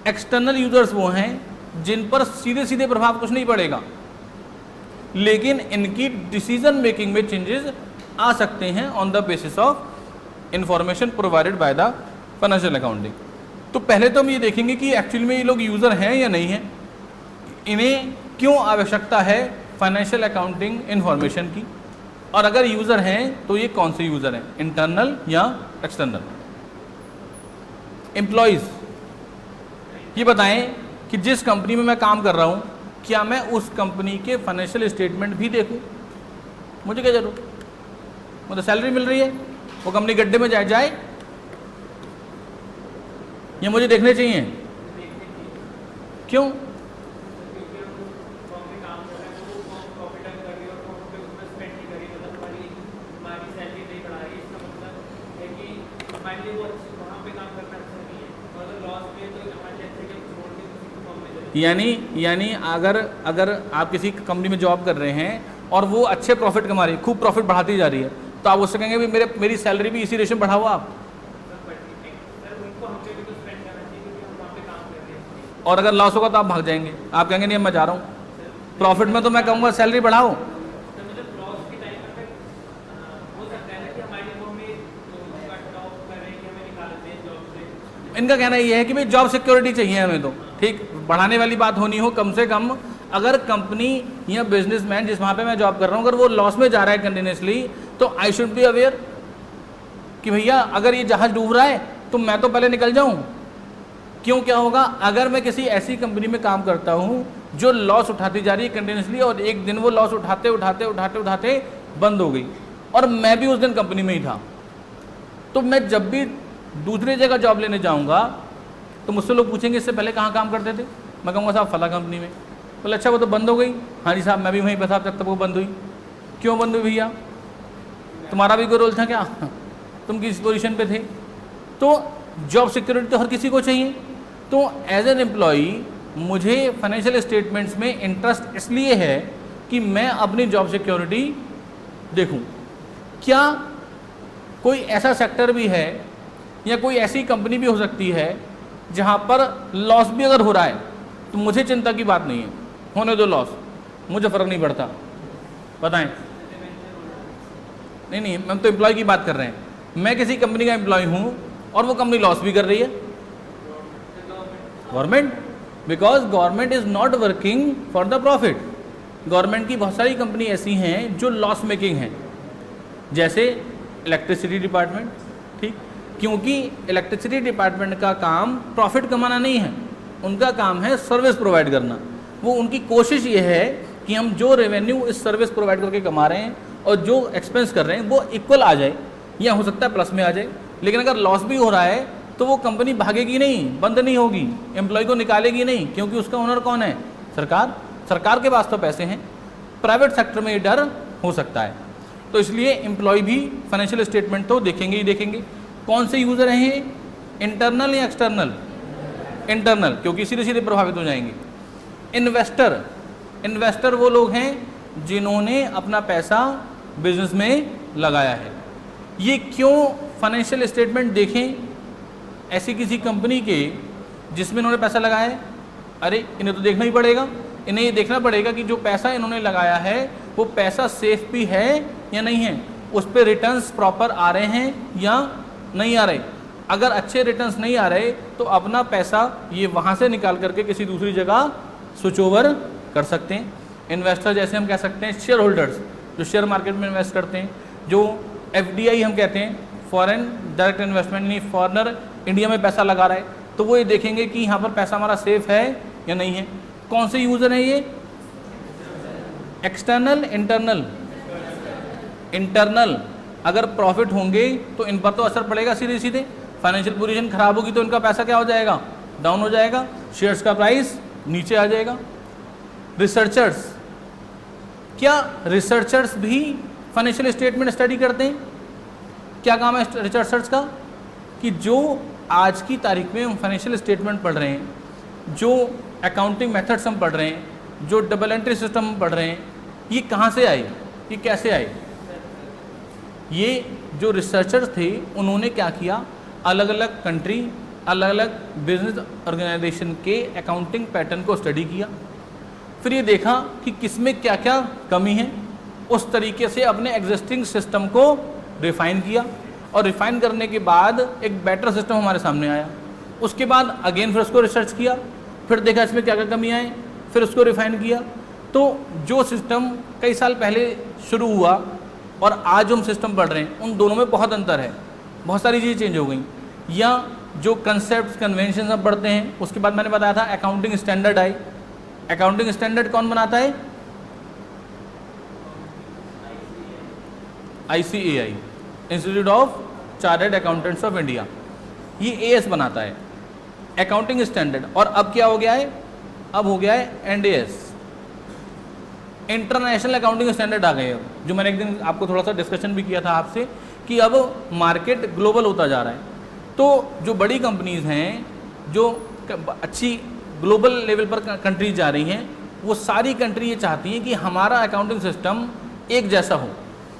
एक्सटर्नल यूज़र्स वो हैं जिन पर सीधे सीधे प्रभाव कुछ नहीं पड़ेगा, लेकिन इनकी डिसीजन मेकिंग में चेंजेस आ सकते हैं on the basis of information provided by the financial accounting. तो पहले तो हम ये देखेंगे कि एक्चुअल में ये लोग यूज़र हैं या नहीं हैं, इन्हें क्यों आवश्यकता है फाइनेंशियल अकाउंटिंग इन्फॉर्मेशन की, और अगर यूज़र हैं तो ये कौन से यूज़र हैं, इंटरनल या एक्सटर्नल। एम्प्लॉयज़, ये बताएं कि जिस कंपनी में मैं काम कर रहा हूँ, क्या मैं उस कंपनी के फाइनेंशियल स्टेटमेंट भी देखूँ? मुझे क्या जरूरत, मुझे सैलरी मिल रही है, वो कंपनी गड्ढे में जाए ये मुझे देखने चाहिए? क्यों? यानी अगर आप किसी कंपनी में जॉब कर रहे हैं और वो अच्छे प्रॉफिट कमा रही है, खूब प्रॉफिट बढ़ाती जा रही है, तो आप उससे कहेंगे भी मेरी सैलरी भी इसी रेशो में बढ़ाओ आप। और अगर लॉस होगा तो आप भाग जाएंगे, आप कहेंगे नहीं मैं जा रहा हूँ। प्रॉफिट में तो मैं कहूँगा सैलरी बढ़ाओ। इनका कहना ये है कि भाई जॉब सिक्योरिटी चाहिए हमें, तो ठीक, बढ़ाने वाली बात होनी हो, कम से कम अगर कंपनी या बिजनेसमैन जिस वहाँ पे मैं जॉब कर रहा हूँ अगर वो लॉस में जा रहा है कंटिन्यूसली, तो आई शुड बी अवेयर कि भैया अगर ये जहाज़ डूब रहा है तो मैं तो पहले निकल जाऊँ। क्यों, क्या होगा अगर मैं किसी ऐसी कंपनी में काम करता हूँ जो लॉस उठाती जा रही है कंटिन्यूसली, और एक दिन वो लॉस उठाते उठाते उठाते उठाते बंद हो गई, और मैं भी उस दिन कंपनी में ही था, तो मैं जब भी दूसरी जगह जॉब लेने जाऊंगा तो मुझसे लोग पूछेंगे इससे पहले कहाँ काम करते थे, मैं कहूँगा साहब फला कंपनी में। बोले अच्छा वो तो बंद हो गई? हाँ जी साहब मैं भी वहीं पे था जब तक वो बंद हुई। क्यों बंद हुई भैया, तुम्हारा भी कोई रोल था क्या, तुम किस पोजीशन पे थे? तो जॉब सिक्योरिटी तो हर किसी को चाहिए। तो एज एन एम्प्लॉई मुझे फाइनेंशियल स्टेटमेंट्स में इंटरेस्ट इसलिए है कि मैं अपनी जॉब सिक्योरिटी देखूं। क्या कोई ऐसा सेक्टर भी है या कोई ऐसी कंपनी भी हो सकती है जहां पर लॉस भी अगर हो रहा है तो मुझे चिंता की बात नहीं है, होने दो लॉस, मुझे फ़र्क नहीं पड़ता? बताएं। नहीं, हम तो एम्प्लॉय की बात कर रहे हैं। मैं किसी कंपनी का एम्प्लॉय हूं और वो कंपनी लॉस भी कर रही है, government, because government is not working for the profit. Government की बहुत सारी कंपनी ऐसी हैं जो लॉस मेकिंग हैं, जैसे इलेक्ट्रिसिटी डिपार्टमेंट, ठीक, क्योंकि इलेक्ट्रिसिटी डिपार्टमेंट का काम प्रॉफिट कमाना नहीं है, उनका काम है सर्विस प्रोवाइड करना। वो उनकी कोशिश ये है कि हम जो रेवेन्यू इस सर्विस प्रोवाइड करके कमा रहे हैं और जो एक्सपेंस कर रहे हैं वो इक्वल आ जाए, या हो सकता है प्लस में आ जाए। लेकिन अगर लॉस भी हो रहा है तो वो कंपनी भागेगी नहीं, बंद नहीं होगी, एम्प्लॉय को निकालेगी नहीं, क्योंकि उसका ओनर कौन है? सरकार। सरकार के पास तो पैसे हैं। प्राइवेट सेक्टर में ये डर हो सकता है, तो इसलिए एम्प्लॉय भी फाइनेंशियल स्टेटमेंट तो देखेंगे ही देखेंगे। कौन से यूज़र हैं, इंटरनल या एक्सटर्नल? इंटरनल, क्योंकि सीधे सीधे प्रभावित हो जाएंगे। इन्वेस्टर, इन्वेस्टर वो लोग हैं जिन्होंने अपना पैसा बिजनेस में लगाया है। ये क्यों फाइनेंशियल स्टेटमेंट देखें ऐसी किसी कंपनी के जिसमें इन्होंने पैसा लगाया है? अरे इन्हें तो देखना ही पड़ेगा, इन्हें ये देखना पड़ेगा कि जो पैसा इन्होंने लगाया है वो पैसा सेफ भी है या नहीं है, उस पर रिटर्न्स प्रॉपर आ रहे हैं या नहीं आ रहे। अगर अच्छे रिटर्न्स नहीं आ रहे तो अपना पैसा ये वहाँ से निकाल करके किसी दूसरी जगह स्विच ओवर कर सकते हैं। इन्वेस्टर जैसे हम कह सकते हैं शेयर होल्डर्स, जो शेयर मार्केट में इन्वेस्ट करते हैं, जो FDI हम कहते हैं, फॉरेन डायरेक्ट इन्वेस्टमेंट, यानी फॉरेनर इंडिया में पैसा लगा रहा है, तो वो ये देखेंगे कि यहाँ पर पैसा हमारा सेफ है या नहीं है। कौन से यूज़र हैं ये? External, internal? इंटरनल। अगर प्रॉफिट होंगे तो इन पर तो असर पड़ेगा सीधे सीधे, फाइनेंशियल पोजीशन खराब होगी तो इनका पैसा क्या हो जाएगा? डाउन हो जाएगा, शेयर्स का प्राइस नीचे आ जाएगा। रिसर्चर्स, क्या रिसर्चर्स भी फाइनेंशियल स्टेटमेंट स्टडी करते हैं? क्या काम है रिसर्चर्स का? कि जो आज की तारीख में हम फाइनेंशियल स्टेटमेंट पढ़ रहे हैं, जो अकाउंटिंग मेथड्स हम पढ़ रहे हैं, जो डबल एंट्री सिस्टम हम पढ़ रहे हैं, ये कहाँ से आए, ये कैसे आए? ये जो रिसर्चर्स थे उन्होंने क्या किया, अलग अलग कंट्री, अलग अलग बिजनेस ऑर्गेनाइजेशन के अकाउंटिंग पैटर्न को स्टडी किया, फिर ये देखा कि किसमें क्या क्या कमी है, उस तरीके से अपने एग्जिस्टिंग सिस्टम को रिफ़ाइन किया, और रिफ़ाइन करने के बाद एक बेटर सिस्टम हमारे सामने आया। उसके बाद अगेन फिर उसको रिसर्च किया, फिर देखा इसमें क्या क्या कमियाँ हैं, फिर उसको रिफ़ाइन किया। तो जो सिस्टम कई साल पहले शुरू हुआ और आज हम सिस्टम पढ़ रहे हैं, उन दोनों में बहुत अंतर है, बहुत सारी चीज़ें चेंज हो गई। या जो कंसेप्ट कन्वेंशन हम पढ़ते हैं, उसके बाद मैंने बताया था accounting standard I. Accounting standard कौन बनाता है? ICAI, institute of chartered accountants of India, ये AS बनाता है अकाउंटिंग स्टैंडर्ड। और अब क्या हो गया है? अब हो गया है NDS, इंटरनेशनल अकाउंटिंग स्टैंडर्ड आ गए। जो मैंने एक दिन आपको थोड़ा सा डिस्कशन भी किया था आपसे कि अब मार्केट ग्लोबल होता जा रहा है, तो जो बड़ी कंपनीज़ हैं, जो अच्छी ग्लोबल लेवल पर कंट्रीज जा रही हैं, वो सारी कंट्री ये चाहती हैं कि हमारा अकाउंटिंग सिस्टम एक जैसा हो,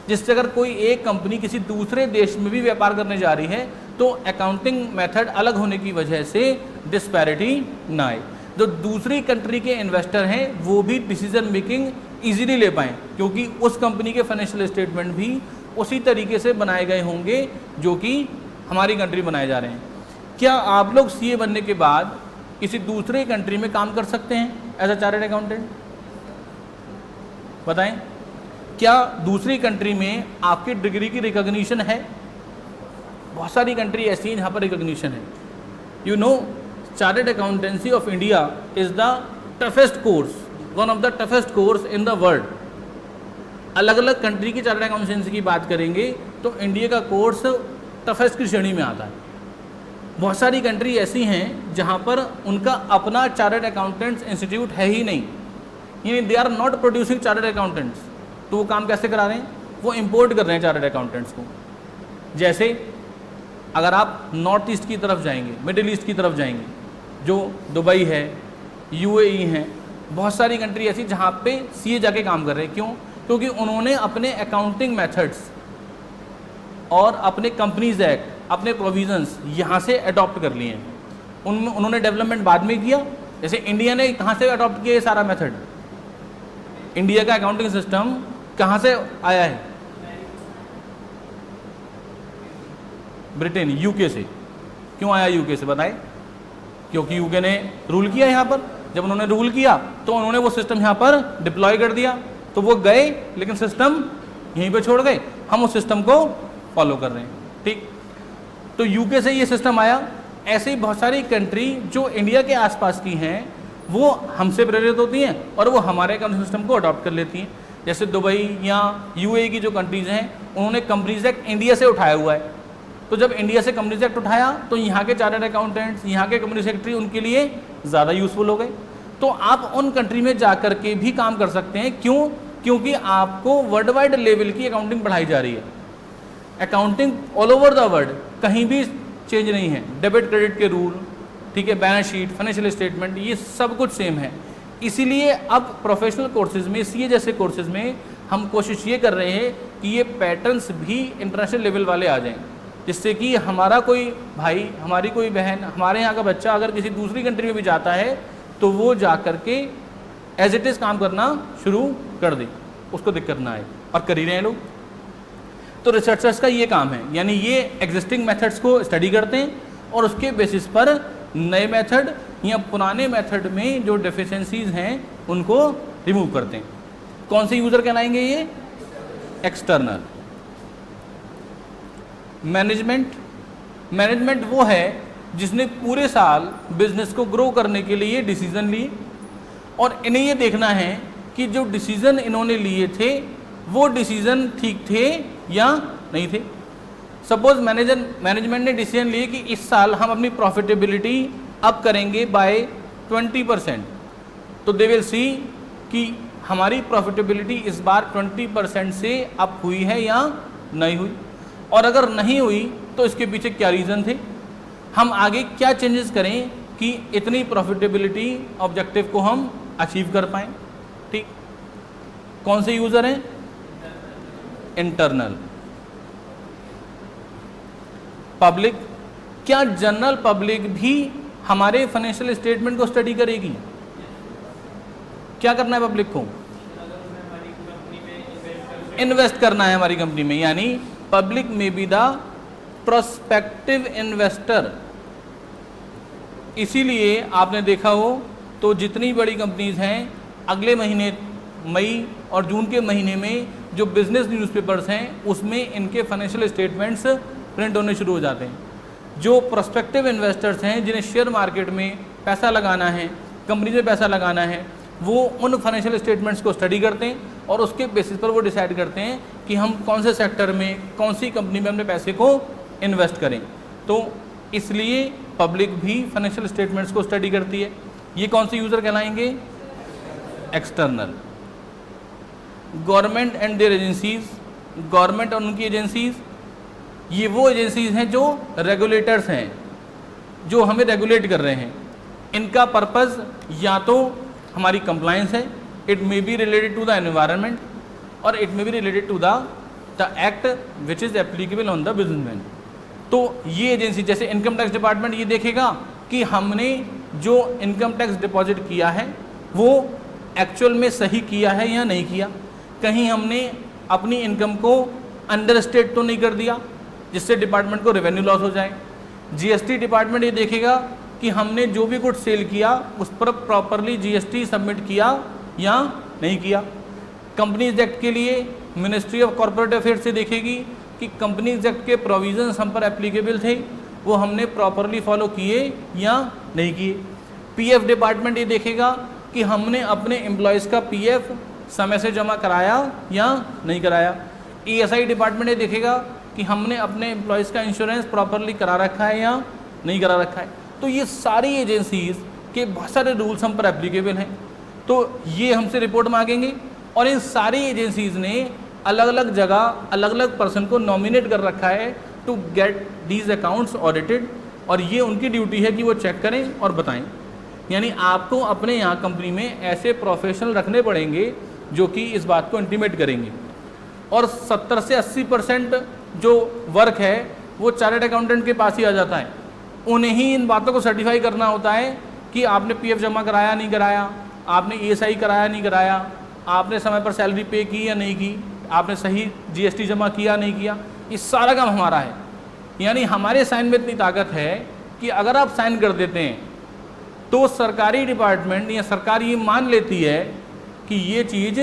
जिससे अगर कोई एक कंपनी किसी दूसरे देश में भी व्यापार करने जा रही है तो अकाउंटिंग मेथड अलग होने की वजह से डिस्पैरिटी ना आए, जो दूसरी कंट्री के इन्वेस्टर हैं वो भी डिसीजन मेकिंग ईजीली ले पाएँ, क्योंकि उस कंपनी के फाइनेंशियल स्टेटमेंट भी उसी तरीके से बनाए गए होंगे जो कि हमारी कंट्री बनाए जा रहे हैं। क्या आप लोग CA बनने के बाद किसी दूसरे कंट्री में काम कर सकते हैं एज अ चार्टर्ड अकाउंटेंट? बताएं, क्या दूसरी कंट्री में आपकी डिग्री की रिकॉग्निशन है? बहुत सारी कंट्री ऐसी हैं जहाँ पर रिकॉग्निशन है। You know, chartered accountancy of India is the toughest course, one of the toughest course in the world. अलग अलग कंट्री की चार्टर्ड अकाउंटेंसी की बात करेंगे तो इंडिया का कोर्स टफेस्ट की श्रेणी में आता है। बहुत सारी कंट्री ऐसी हैं जहाँ पर उनका अपना चार्टर्ड अकाउंटेंट्स इंस्टीट्यूट है ही नहीं, यानी they are not producing chartered accountants. तो वो काम कैसे करा रहे हैं? वो इंपोर्ट कर रहे हैं चार्टर्ड अकाउंटेंट्स को। जैसे अगर आप नॉर्थ ईस्ट की तरफ जाएंगे, मिडिल ईस्ट की तरफ जाएंगे, जो दुबई है, UAE है, बहुत सारी कंट्री ऐसी जहाँ पे CA जाके काम कर रहे हैं। क्यों? क्योंकि उन्होंने अपने अकाउंटिंग मेथड्स और अपने कंपनीज एक्ट, अपने प्रोविजंस यहाँ से अडॉप्ट कर लिए हैं। उनमें उन्होंने डेवलपमेंट बाद में किया। जैसे इंडिया ने कहाँ से अडॉप्ट किया ये सारा मेथड, इंडिया का अकाउंटिंग सिस्टम कहाँ से आया है? ब्रिटेन, यूके से। क्यों आया यूके से बताए? क्योंकि यूके ने रूल किया यहाँ पर। जब उन्होंने रूल किया तो उन्होंने वो सिस्टम यहाँ पर डिप्लॉय कर दिया, तो वो गए लेकिन सिस्टम यहीं पे छोड़ गए, हम उस सिस्टम को फॉलो कर रहे हैं। ठीक, तो यूके से ये सिस्टम आया। ऐसे ही बहुत सारी कंट्री जो इंडिया के आसपास की हैं वो हमसे प्रेरित होती हैं और वो हमारे अकाउंटिंग सिस्टम को अडॉप्ट कर लेती हैं। जैसे दुबई या यूएई की जो कंट्रीज़ हैं उन्होंने कंपनीज एक्ट इंडिया से उठाया हुआ है। तो जब इंडिया से कंपनीज एक्ट उठाया तो यहाँ के चार्टर्ड अकाउंटेंट्स, यहाँ के कंपनी सेक्रेटरी उनके लिए ज़्यादा यूज़फुल हो गए। तो आप उन कंट्री में जा कर के भी काम कर सकते हैं। क्यों? क्योंकि आपको वर्ल्ड वाइड लेवल की अकाउंटिंग पढ़ाई जा रही है। Accounting all over the world, कहीं भी चेंज नहीं है। डेबिट क्रेडिट के रूल, ठीक है, बैलेंस शीट, फाइनेंशियल स्टेटमेंट, ये सब कुछ सेम है। इसीलिए अब प्रोफेशनल कोर्सेज में, सीए जैसे कोर्सेज में हम कोशिश ये कर रहे हैं कि ये पैटर्न्स भी इंटरनेशनल लेवल वाले आ जाएं, जिससे कि हमारा कोई भाई, हमारी कोई बहन, हमारे यहाँ का बच्चा अगर किसी दूसरी कंट्री में भी जाता है तो वो जा कर के एज इट इज़ काम करना शुरू कर दे, उसको दिक्कत ना आए, और कर ही रहे हैं लोग। तो रिसर्चर्स का ये काम है, यानी ये एग्जिस्टिंग मेथड्स को स्टडी करते हैं और उसके बेसिस पर नए मेथड या पुराने मेथड में जो डेफिशिएंसीज हैं उनको रिमूव करते हैं। कौन से यूज़र कहलाएंगे ये? एक्सटर्नल। मैनेजमेंट वो है जिसने पूरे साल बिजनेस को ग्रो करने के लिए डिसीजन लिए और इन्हें ये देखना है कि जो डिसीजन इन्होंने लिए थे वो डिसीजन ठीक थे या नहीं थे। सपोज मैनेजमेंट ने डिसीजन लिए कि इस साल हम अपनी प्रॉफिटेबिलिटी अप करेंगे बाय 20%, तो दे विल सी कि हमारी प्रॉफिटेबिलिटी इस बार 20% से अप हुई है या नहीं हुई, और अगर नहीं हुई तो इसके पीछे क्या रीज़न थे, हम आगे क्या चेंजेस करें कि इतनी प्रॉफिटेबिलिटी ऑब्जेक्टिव को हम अचीव कर पाएँ। ठीक, कौन से यूज़र हैं? इंटरनल। पब्लिक, क्या जनरल पब्लिक भी हमारे फाइनेंशियल स्टेटमेंट को स्टडी करेगी? क्या करना है पब्लिक को? इन्वेस्ट करना है हमारी कंपनी में, यानी पब्लिक में बी द प्रोस्पेक्टिव इन्वेस्टर। इसीलिए आपने देखा हो तो जितनी बड़ी कंपनीज हैं अगले महीने मई और जून के महीने में जो बिजनेस न्यूज़पेपर्स हैं उसमें इनके फाइनेंशियल स्टेटमेंट्स प्रिंट होने शुरू हो जाते हैं। जो प्रोस्पेक्टिव इन्वेस्टर्स हैं जिन्हें शेयर मार्केट में पैसा लगाना है, कंपनी में पैसा लगाना है, वो उन फाइनेंशियल स्टेटमेंट्स को स्टडी करते हैं और उसके बेसिस पर वो डिसाइड करते हैं कि हम कौन से सेक्टर में, कौन सी कंपनी में अपने पैसे को इन्वेस्ट करें। तो इसलिए पब्लिक भी फाइनेंशियल स्टेटमेंट्स को स्टडी करती है। ये कौन से यूज़र कहलाएंगे? External. Government and their agencies, government और उनकी एजेंसीज, ये वो एजेंसीज हैं जो रेगुलेटर्स हैं, जो हमें रेगुलेट कर रहे हैं। इनका पर्पस या तो हमारी कंप्लायंस है, it may be related to the environment, और it may be related to the act which is applicable on the businessman. तो ये एजेंसी, जैसे इनकम टैक्स डिपार्टमेंट, ये देखेगा कि हमने जो इनकम टैक्स डिपॉजिट किया है वो एक्चुअल में सही किया है या नहीं किया, कहीं हमने अपनी इनकम को अंडर स्टेट तो नहीं कर दिया जिससे डिपार्टमेंट को रेवेन्यू लॉस हो जाए। जीएसटी डिपार्टमेंट ये देखेगा कि हमने जो भी कुछ सेल किया उस पर प्रॉपरली जीएसटी सबमिट किया या नहीं किया। कंपनीज एक्ट के लिए मिनिस्ट्री ऑफ कॉर्पोरेट अफेयर्स से देखेगी कि कंपनीज एक्ट के प्रोविजंस हम पर एप्लीकेबल थे, वो हमने प्रॉपरली फॉलो किए या नहीं किए। पीएफ डिपार्टमेंट ये देखेगा कि हमने अपने एम्प्लॉयज़ का पीएफ समय से जमा कराया या नहीं कराया। ईएसआई डिपार्टमेंट ये देखेगा कि हमने अपने एम्प्लॉयज़ का इंश्योरेंस प्रॉपरली करा रखा है या नहीं करा रखा है। तो ये सारी एजेंसीज़ के बहुत सारे रूल्स हम पर एप्लीकेबल हैं, तो ये हमसे रिपोर्ट मांगेंगे और इन सारी एजेंसीज़ ने अलग अलग जगह अलग अलग पर्सन को नॉमिनेट कर रखा है to get these accounts audited, और ये उनकी ड्यूटी है कि वो चेक करें और बताएं। यानी आपको अपने यहाँ कंपनी में ऐसे प्रोफेशनल रखने पड़ेंगे जो कि इस बात को इंटीमेट करेंगे। और 70 से 80% जो वर्क है वो चार्टर्ड अकाउंटेंट के पास ही आ जाता है। उन्हें ही इन बातों को सर्टिफाई करना होता है कि आपने पीएफ जमा कराया नहीं कराया, आपने ईएसआई कराया नहीं कराया, आपने समय पर सैलरी पे की या नहीं की, आपने सही जीएसटी जमा किया नहीं किया, ये सारा काम हमारा है। यानी हमारे साइन में इतनी ताकत है कि अगर आप साइन कर देते हैं तो सरकारी डिपार्टमेंट या सरकार ये मान लेती है कि ये चीज़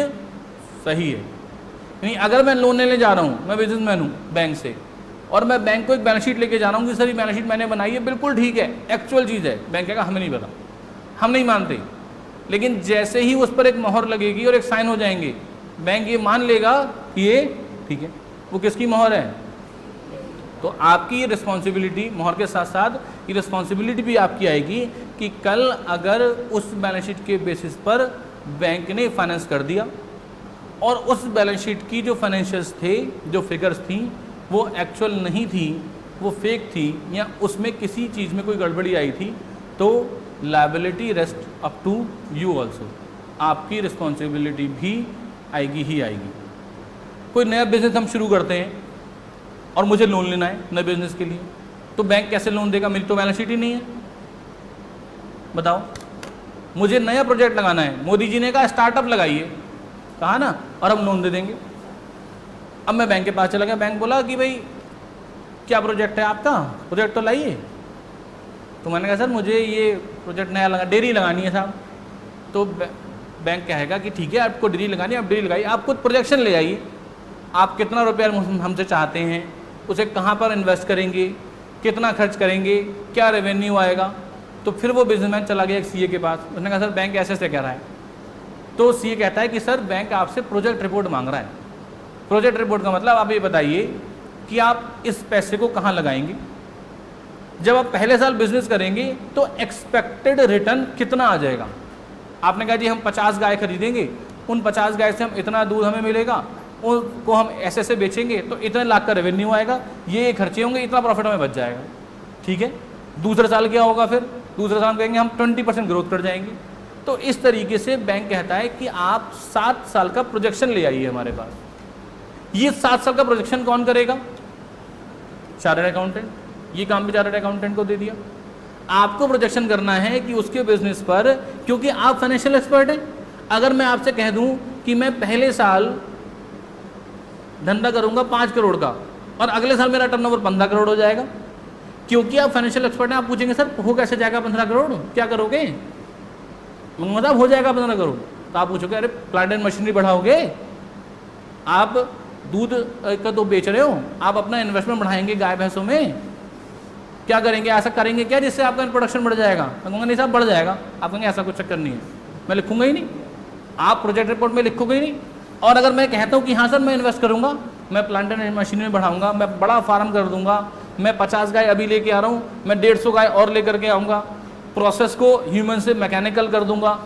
सही है। यानी अगर मैं लोन लेने जा रहा हूँ, मैं बिजनेसमैन हूँ बैंक से, और मैं बैंक को एक बैलेंस शीट लेके जा रहा हूँ कि सर ये बैलेंस शीट मैंने बनाई है, बिल्कुल ठीक है, एक्चुअल चीज़ है, बैंक कहेगा हमें नहीं पता, हम नहीं मानते। लेकिन जैसे ही उस पर एक मोहर लगेगी और एक साइन हो जाएंगे, बैंक ये मान लेगा कि ये ठीक है। वो किसकी मोहर है? तो आपकी रिस्पॉन्सिबिलिटी, मोहर के साथ साथ ये रिस्पॉन्सिबिलिटी भी आपकी आएगी कि कल अगर उस बैलेंस शीट के बेसिस पर बैंक ने फाइनेंस कर दिया और उस बैलेंस शीट की जो फाइनेंशियल्स थे, जो फिगर्स थी, वो एक्चुअल नहीं थी, वो फेक थी, या उसमें किसी चीज़ में कोई गड़बड़ी आई थी, तो liability rest up to you also, आपकी रिस्पॉन्सिबिलिटी भी आएगी ही आएगी। कोई नया बिजनेस हम शुरू करते हैं और मुझे लोन लेना है नए बिजनेस के लिए, तो बैंक कैसे लोन देगा? मेरी तो बैलेंस शीट ही नहीं है। बताओ, मुझे नया प्रोजेक्ट लगाना है, मोदी जी ने कहा स्टार्टअप लगाइए, कहा ना, और हम लोन दे देंगे। अब मैं बैंक के पास चला गया, बैंक बोला कि भाई क्या प्रोजेक्ट है आपका, प्रोजेक्ट तो लाइए। तो मैंने कहा सर मुझे ये प्रोजेक्ट नया लगा, डेयरी लगानी है साहब। तो बैंक कहेगा कि ठीक है आपको डेयरी लगानी है, आप डेयरी लगाइए, आप खुद प्रोजेक्शन ले आइए, आप कितना रुपया हमसे चाहते हैं, उसे कहाँ पर इन्वेस्ट करेंगे, कितना खर्च करेंगे, क्या रेवेन्यू आएगा। तो फिर वो बिजनेसमैन चला गया एक सीए के पास, उसने कहा सर बैंक ऐसे ऐसे कह रहा है। तो सीए कहता है कि सर बैंक आपसे प्रोजेक्ट रिपोर्ट मांग रहा है। प्रोजेक्ट रिपोर्ट का मतलब आप ये बताइए कि आप इस पैसे को कहाँ लगाएंगे। जब आप पहले साल बिजनेस करेंगे तो एक्सपेक्टेड रिटर्न कितना आ जाएगा। आपने कहा जी हम 50 गाय खरीदेंगे, उन 50 गाय से हम इतना दूध हमें मिलेगा, उनको हम ऐसे ऐसे बेचेंगे तो इतने लाख का रेवेन्यू आएगा, ये खर्चे होंगे, इतना प्रॉफिट हमें बच जाएगा। ठीक है, दूसरे साल क्या होगा? फिर दूसरे साल कहेंगे हम 20% ग्रोथ कर जाएंगे। तो इस तरीके से बैंक कहता है कि आप 7 साल का प्रोजेक्शन ले आइए हमारे पास। ये 7 साल का प्रोजेक्शन कौन करेगा? Chartered accountant. ये काम भी चार्टर्ड अकाउंटेंट को दे दिया। आपको प्रोजेक्शन करना है कि उसके बिजनेस पर, क्योंकि आप फाइनेंशियल एक्सपर्ट हैं। अगर मैं आपसे कह दूं कि मैं पहले साल धंधा करूंगा 5 करोड़ का और अगले साल मेरा टर्नओवर 15 करोड़ हो जाएगा, क्योंकि आप फाइनेंशियल एक्सपर्ट हैं, आप पूछेंगे सर हो कैसे जाएगा 15 करोड़, क्या करोगे? मतलब हो जाएगा 15 करोड़, तो आप पूछोगे अरे प्लांट एंड मशीनरी बढ़ाओगे, आप दूध का तो बेच रहे हो, आप अपना इन्वेस्टमेंट बढ़ाएंगे गाय भैंसों में, क्या करेंगे? ऐसा करेंगे क्या जिससे आपका प्रोडक्शन बढ़ जाएगा? मैं कहूँगा नहीं साहब बढ़ जाएगा। आप कहेंगे ऐसा कुछ चक्कर नहीं है, मैं लिखूंगा ही नहीं, आप प्रोजेक्ट रिपोर्ट में लिखोगे ही नहीं। और अगर मैं कहता हूँ कि हाँ सर मैं इन्वेस्ट करूँगा, मैं प्लांट एंड मशीनरी बढ़ाऊँगा, मैं बड़ा फार्म कर दूँगा, मैं 50 गाय अभी लेके आ रहा हूँ, मैं 150 गाय और लेकर के आऊँगा, प्रोसेस को ह्यूमन से मैकेनिकल कर दूँगा,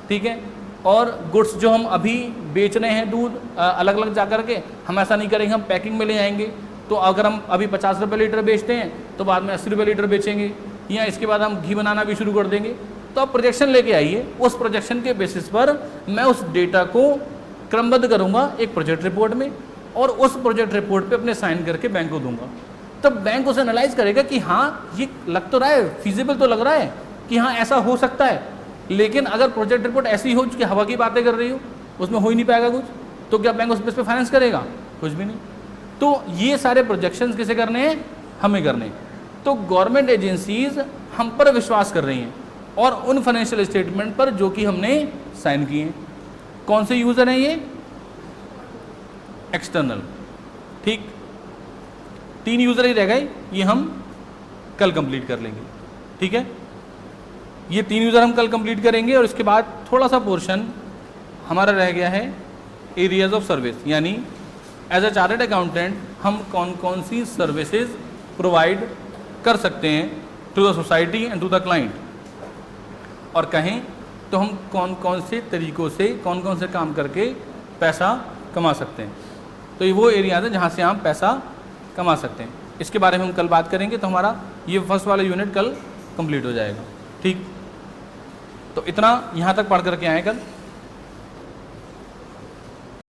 ठीक है, और गुड्स जो हम अभी बेच रहे हैं दूध अलग अलग जा कर के, हम ऐसा नहीं करेंगे, हम पैकिंग में ले आएंगे। तो अगर हम अभी 50 रुपये लीटर बेचते हैं तो बाद में 80 रुपये लीटर बेचेंगे, या इसके बाद हम घी बनाना भी शुरू कर देंगे। तो आप प्रोजेक्शन लेके आइए, उस प्रोजेक्शन के बेसिस पर मैं उस डेटा को क्रमबद्ध करूँगा एक प्रोजेक्ट रिपोर्ट में, और उस प्रोजेक्ट रिपोर्ट पे अपने साइन करके बैंक को दूंगा। तब बैंक उसे एनालाइज करेगा कि हाँ ये लग तो रहा है, फिजिबल तो लग रहा है कि हाँ ऐसा हो सकता है। लेकिन अगर प्रोजेक्ट रिपोर्ट ऐसी हो कि हवा की बातें कर रही हो, उसमें हो ही नहीं पाएगा कुछ, तो क्या बैंक उस पर फाइनेंस करेगा? कुछ भी नहीं। तो ये सारे प्रोजेक्शंस किसे करने हैं? हमें करने हैं। तो गवर्नमेंट एजेंसीज हम पर विश्वास कर रही हैं और उन फाइनेंशियल स्टेटमेंट पर जो कि हमने साइन किए हैं। कौन से यूज़र हैं ये? एक्सटर्नल। ठीक, 3 यूज़र ही रह गए, ये हम कल कंप्लीट कर लेंगे। ठीक है, ये 3 यूज़र हम कल कंप्लीट करेंगे, और इसके बाद थोड़ा सा पोर्शन हमारा रह गया है एरियाज ऑफ सर्विस, यानी एज अ चार्टर्ड अकाउंटेंट हम कौन कौन सी सर्विसेज प्रोवाइड कर सकते हैं to the society and to the client, और कहें तो हम कौन कौन से तरीक़ों से कौन कौन से काम करके पैसा कमा सकते हैं। तो ये वो एरियाज हैं जहाँ से हम पैसा कमा सकते हैं। इसके बारे में हम कल बात करेंगे। तो हमारा ये फर्स्ट वाला यूनिट कल कंप्लीट हो जाएगा। ठीक, तो इतना यहाँ तक पढ़ करके आए कल।